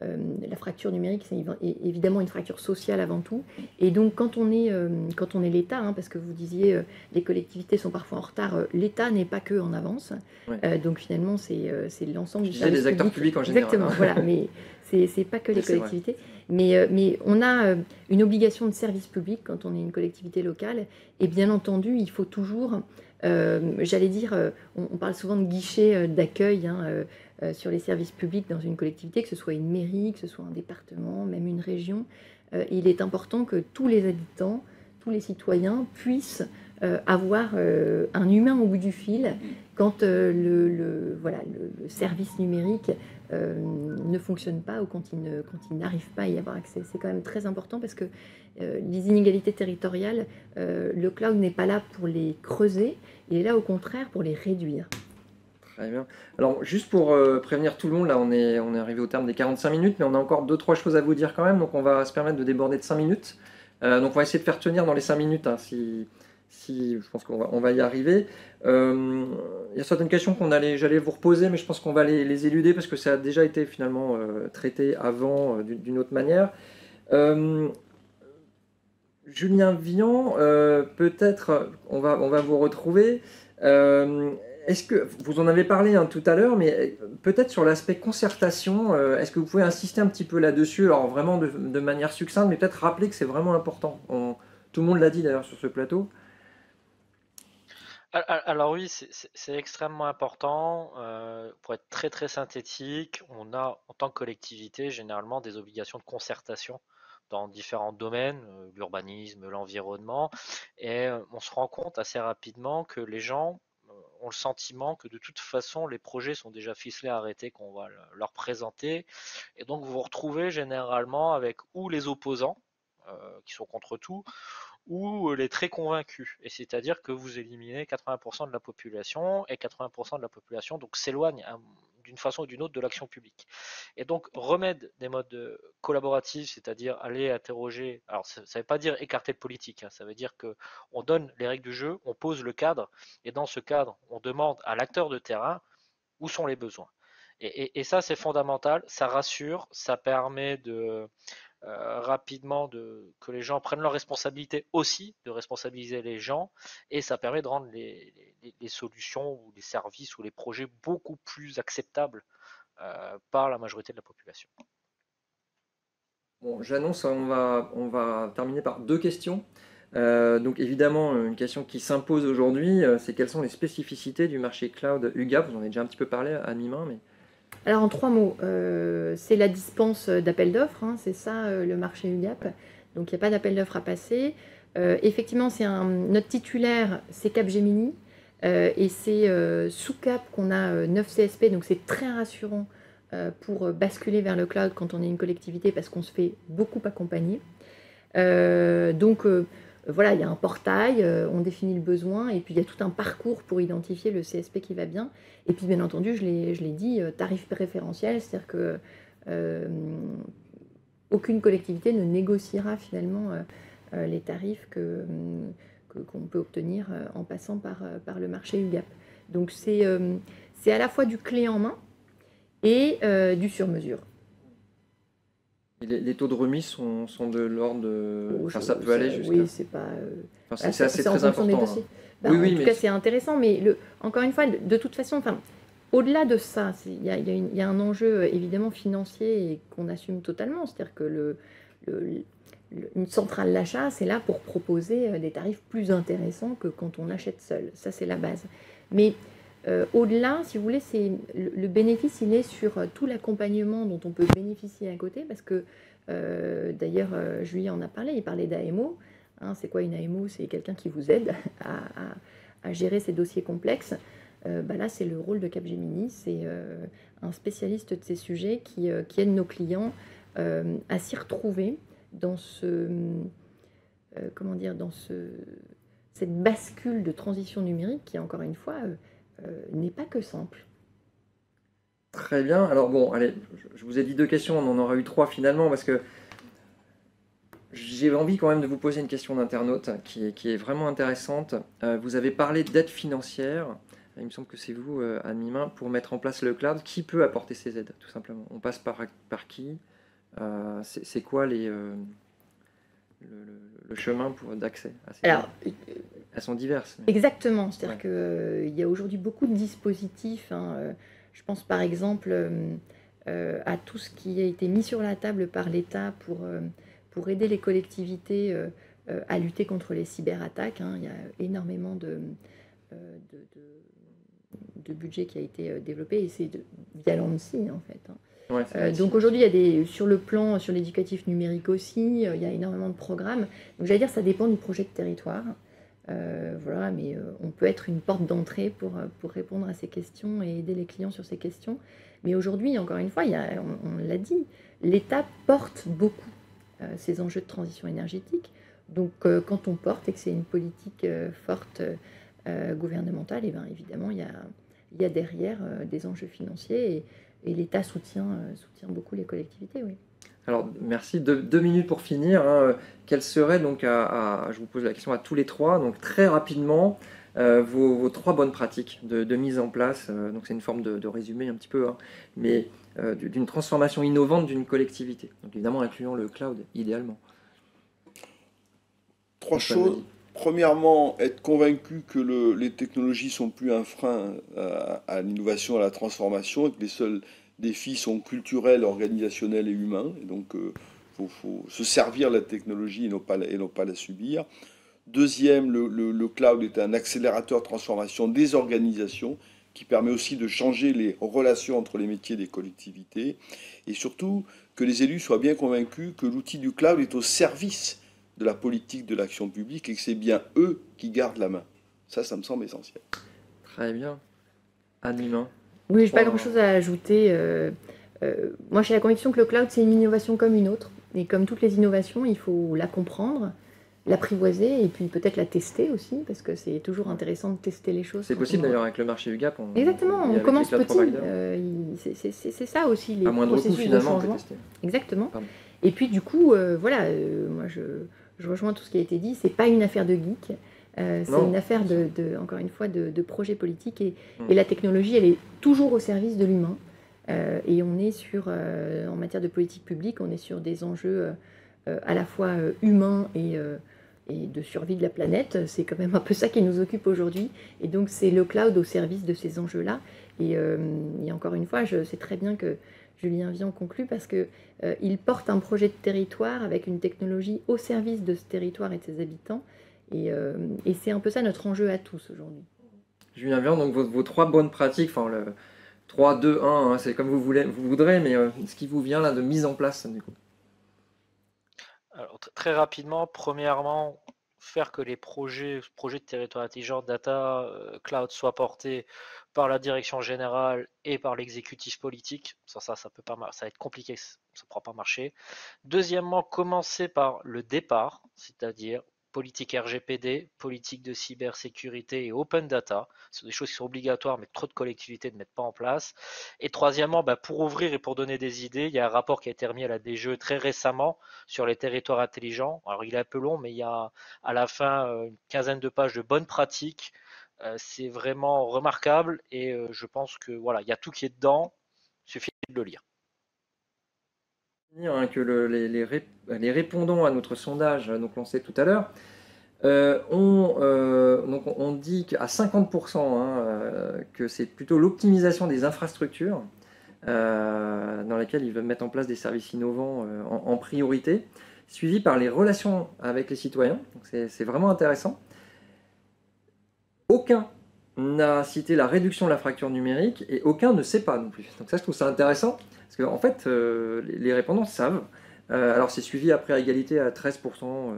la fracture numérique, c'est évidemment une fracture sociale avant tout. Et donc, quand on est l'État, parce que vous disiez les collectivités sont parfois en retard, l'État n'est pas que en avance. Ouais. Donc, finalement, c'est l'ensemble du service des acteurs publics en général. Exactement, voilà. Mais c'est pas que les collectivités. Mais on a une obligation de service public quand on est une collectivité locale. Et bien entendu, il faut toujours... j'allais dire, on parle souvent de guichet d'accueil sur les services publics dans une collectivité, que ce soit une mairie, que ce soit un département, même une région. Il est important que tous les habitants, tous les citoyens puissent avoir un humain au bout du fil quand le service numérique ne fonctionne pas ou quand il n'arrive pas à y avoir accès. C'est quand même très important parce que les inégalités territoriales, le cloud n'est pas là pour les creuser, il est là au contraire pour les réduire. Très bien. Alors, juste pour prévenir tout le monde, là, on est arrivé au terme des 45 minutes, mais on a encore 2-3 choses à vous dire quand même, donc on va se permettre de déborder de 5 minutes. Donc, on va essayer de faire tenir dans les 5 minutes, si je pense qu'on va y arriver. Il y a certaines questions j'allais vous reposer, mais je pense qu'on va les éluder parce que ça a déjà été finalement traité avant d'une autre manière. Julien Vian, peut-être on va vous retrouver. Est-ce que vous en avez parlé tout à l'heure, mais peut-être sur l'aspect concertation, est-ce que vous pouvez insister un petit peu là-dessus, alors vraiment de manière succincte, mais peut-être rappeler que c'est vraiment important. Tout le monde l'a dit d'ailleurs sur ce plateau. Alors oui, c'est extrêmement important. Pour être très très synthétique, on a en tant que collectivité généralement des obligations de concertation dans différents domaines, l'urbanisme, l'environnement, et on se rend compte assez rapidement que les gens ont le sentiment que de toute façon les projets sont déjà ficelés, arrêtés, qu'on va leur présenter, et donc vous vous retrouvez généralement avec ou les opposants qui sont contre tout, ou les très convaincus. Et c'est-à-dire que vous éliminez 80% de la population, et 80% de la population donc s'éloigne d'une façon ou d'une autre de l'action publique. Et donc remettre des modes collaboratifs, c'est-à-dire aller interroger, alors ça ne veut pas dire écarter le politique, ça veut dire qu'on donne les règles du jeu, on pose le cadre, et dans ce cadre, on demande à l'acteur de terrain où sont les besoins. Et ça, c'est fondamental, ça rassure, ça permet de rapidement que les gens prennent leurs responsabilités aussi, de responsabiliser les gens, et ça permet de rendre les solutions ou les services ou les projets beaucoup plus acceptables par la majorité de la population. Bon, j'annonce, on va terminer par 2 questions. Donc évidemment, une question qui s'impose aujourd'hui, c'est quelles sont les spécificités du marché cloud UGAP. Vous en avez déjà un petit peu parlé à mi-main, mais... Alors en 3 mots, c'est la dispense d'appel d'offres, c'est ça le marché UGAP. Donc il n'y a pas d'appel d'offres à passer. Effectivement, notre titulaire, c'est Capgemini, et c'est sous Cap qu'on a 9 CSP, donc c'est très rassurant pour basculer vers le cloud quand on est une collectivité parce qu'on se fait beaucoup accompagner. Voilà, il y a un portail, on définit le besoin et puis il y a tout un parcours pour identifier le CSP qui va bien. Et puis bien entendu, je l'ai dit, tarif préférentiel, c'est-à-dire que aucune collectivité ne négociera finalement les tarifs qu'on peut obtenir en passant par le marché UGAP. Donc c'est à la fois du clé en main et du sur-mesure. Les taux de remise sont de l'ordre de... Enfin, ça peut aller jusqu'à... Oui, c'est pas... c'est assez très important. Oui, en tout cas, c'est intéressant, mais encore une fois, de toute façon, au-delà de ça, il y a un enjeu évidemment financier et qu'on assume totalement. C'est-à-dire que une centrale d'achat, c'est là pour proposer des tarifs plus intéressants que quand on achète seul. Ça, c'est la base. Mais au-delà, si vous voulez, le bénéfice, il est sur tout l'accompagnement dont on peut bénéficier à côté, parce que d'ailleurs, Julien en a parlé, il parlait d'AMO. C'est quoi une AMO? C'est quelqu'un qui vous aide à gérer ces dossiers complexes. Là, c'est le rôle de Capgemini, c'est un spécialiste de ces sujets qui aide nos clients à s'y retrouver dans cette bascule de transition numérique qui, encore une fois, n'est pas que simple. Très bien. Alors bon, allez, je vous ai dit 2 questions, on en aura eu 3 finalement, parce que j'ai envie quand même de vous poser une question d'internaute qui est vraiment intéressante. Vous avez parlé d'aide financière. Il me semble que c'est vous, Anne Mimin, pour mettre en place le cloud. Qui peut apporter ces aides, tout simplement? On passe par qui? C'est quoi le chemin d'accès à ces aides? Alors, elles sont diverses. exactement. C'est-à-dire Ouais. qu'il y a aujourd'hui beaucoup de dispositifs. Je pense par exemple à tout ce qui a été mis sur la table par l'État pour aider les collectivités à lutter contre les cyberattaques. Il y a énormément de budget qui a été développé et c'est via l'ANSSI en fait. Ouais, Donc aujourd'hui, il y a sur le plan, sur l'éducatif numérique aussi, il y a énormément de programmes. Donc j'allais dire, ça dépend du projet de territoire. Voilà, mais on peut être une porte d'entrée pour répondre à ces questions et aider les clients sur ces questions. Mais aujourd'hui, encore une fois, on l'a dit, l'État porte beaucoup ces enjeux de transition énergétique. Donc quand on porte et que c'est une politique forte gouvernementale, et bien évidemment, il y a derrière des enjeux financiers et l'État soutient beaucoup les collectivités, oui. Alors, merci. 2 minutes pour finir. Quelles seraient donc, je vous pose la question à tous les 3, donc très rapidement, vos 3 bonnes pratiques de mise en place. Donc, c'est une forme de résumé un petit peu, mais d'une transformation innovante d'une collectivité. Donc, évidemment, incluant le cloud, idéalement. 3 choses. Premièrement, être convaincu que les technologies sont plus un frein à l'innovation, à la transformation, et que les seuls défis sont culturels, organisationnels et humains. Et donc, faut se servir de la technologie et non pas la subir. Deuxième, le cloud est un accélérateur de transformation des organisations qui permet aussi de changer les relations entre les métiers des collectivités. Et surtout, que les élus soient bien convaincus que l'outil du cloud est au service de la politique de l'action publique et que c'est bien eux qui gardent la main. Ça me semble essentiel. Très bien. Anne Mimin. Oui, je n'ai pas grand-chose à ajouter. Moi, j'ai la conviction que le cloud, c'est une innovation comme une autre. Et comme toutes les innovations, il faut la comprendre, l'apprivoiser et puis peut-être la tester aussi, parce que c'est toujours intéressant de tester les choses. C'est possible d'ailleurs avec le marché UGAP. Exactement, on commence petit. C'est ça aussi, les processus de changement. Exactement. Pardon. Et puis du coup, voilà, moi je rejoins tout ce qui a été dit, c'est pas une affaire de geek. C'est une affaire encore une fois, de projet politique et la technologie, elle est toujours au service de l'humain. Et on est en matière de politique publique, on est sur des enjeux à la fois humains et de survie de la planète. C'est quand même un peu ça qui nous occupe aujourd'hui. Et donc c'est le cloud au service de ces enjeux-là. Et encore une fois, je sais très bien que Julien Vian conclut parce qu'il porte un projet de territoire avec une technologie au service de ce territoire et de ses habitants. Et c'est un peu ça notre enjeu à tous aujourd'hui. Julien Vian, donc vos 3 bonnes pratiques, enfin le 3, 2, 1, c'est comme vous voudrez, mais ce qui vous vient là de mise en place du coup. Alors, très rapidement, premièrement, faire que les projets de territoire intelligent, data, cloud soient portés par la direction générale et par l'exécutif politique. Ça peut pas, ça va être compliqué, ça ne pourra pas marcher. Deuxièmement, commencer par le départ, c'est-à-dire politique RGPD, politique de cybersécurité et open data. Ce sont des choses qui sont obligatoires, mais trop de collectivités ne mettent pas en place. Et troisièmement, pour ouvrir et pour donner des idées, il y a un rapport qui a été remis à la DGE très récemment sur les territoires intelligents. Alors il est un peu long, mais il y a à la fin une quinzaine de pages de bonnes pratiques. C'est vraiment remarquable et je pense que voilà, il y a tout qui est dedans. Il suffit de le lire. Que les répondants à notre sondage, donc lancé tout à l'heure, on dit qu'à 50%, que c'est plutôt l'optimisation des infrastructures dans lesquelles ils veulent mettre en place des services innovants en priorité, suivi par les relations avec les citoyens. C'est vraiment intéressant. Aucun n'a cité la réduction de la fracture numérique et aucun ne sait pas non plus. Donc ça, je trouve ça intéressant parce qu'en fait, les répondants savent. Alors c'est suivi après à égalité à 13%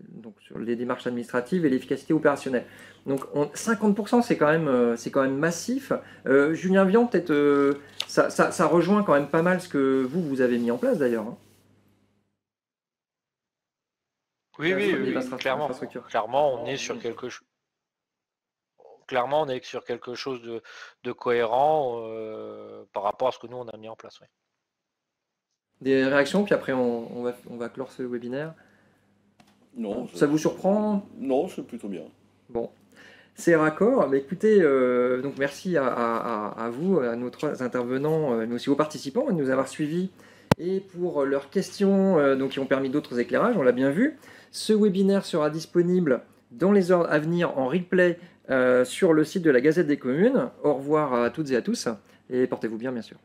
donc sur les démarches administratives et l'efficacité opérationnelle. Donc 50% c'est quand même massif. Julien Vian, peut-être ça rejoint quand même pas mal ce que vous avez mis en place d'ailleurs. Oui, clairement. Infrastructure. Clairement, on est sur quelque chose. Clairement, on est sur quelque chose de cohérent par rapport à ce que nous on a mis en place. Oui. Des réactions, puis après on va clore ce webinaire. Non. Ça vous surprend? Non, c'est plutôt bien. Bon. C'est raccord. Mais écoutez, donc merci à vous, à nos trois intervenants, mais aussi aux participants de nous avoir suivis et pour leurs questions donc, qui ont permis d'autres éclairages, on l'a bien vu. Ce webinaire sera disponible dans les heures à venir en replay sur le site de la Gazette des Communes. Au revoir à toutes et à tous et portez-vous bien, bien sûr.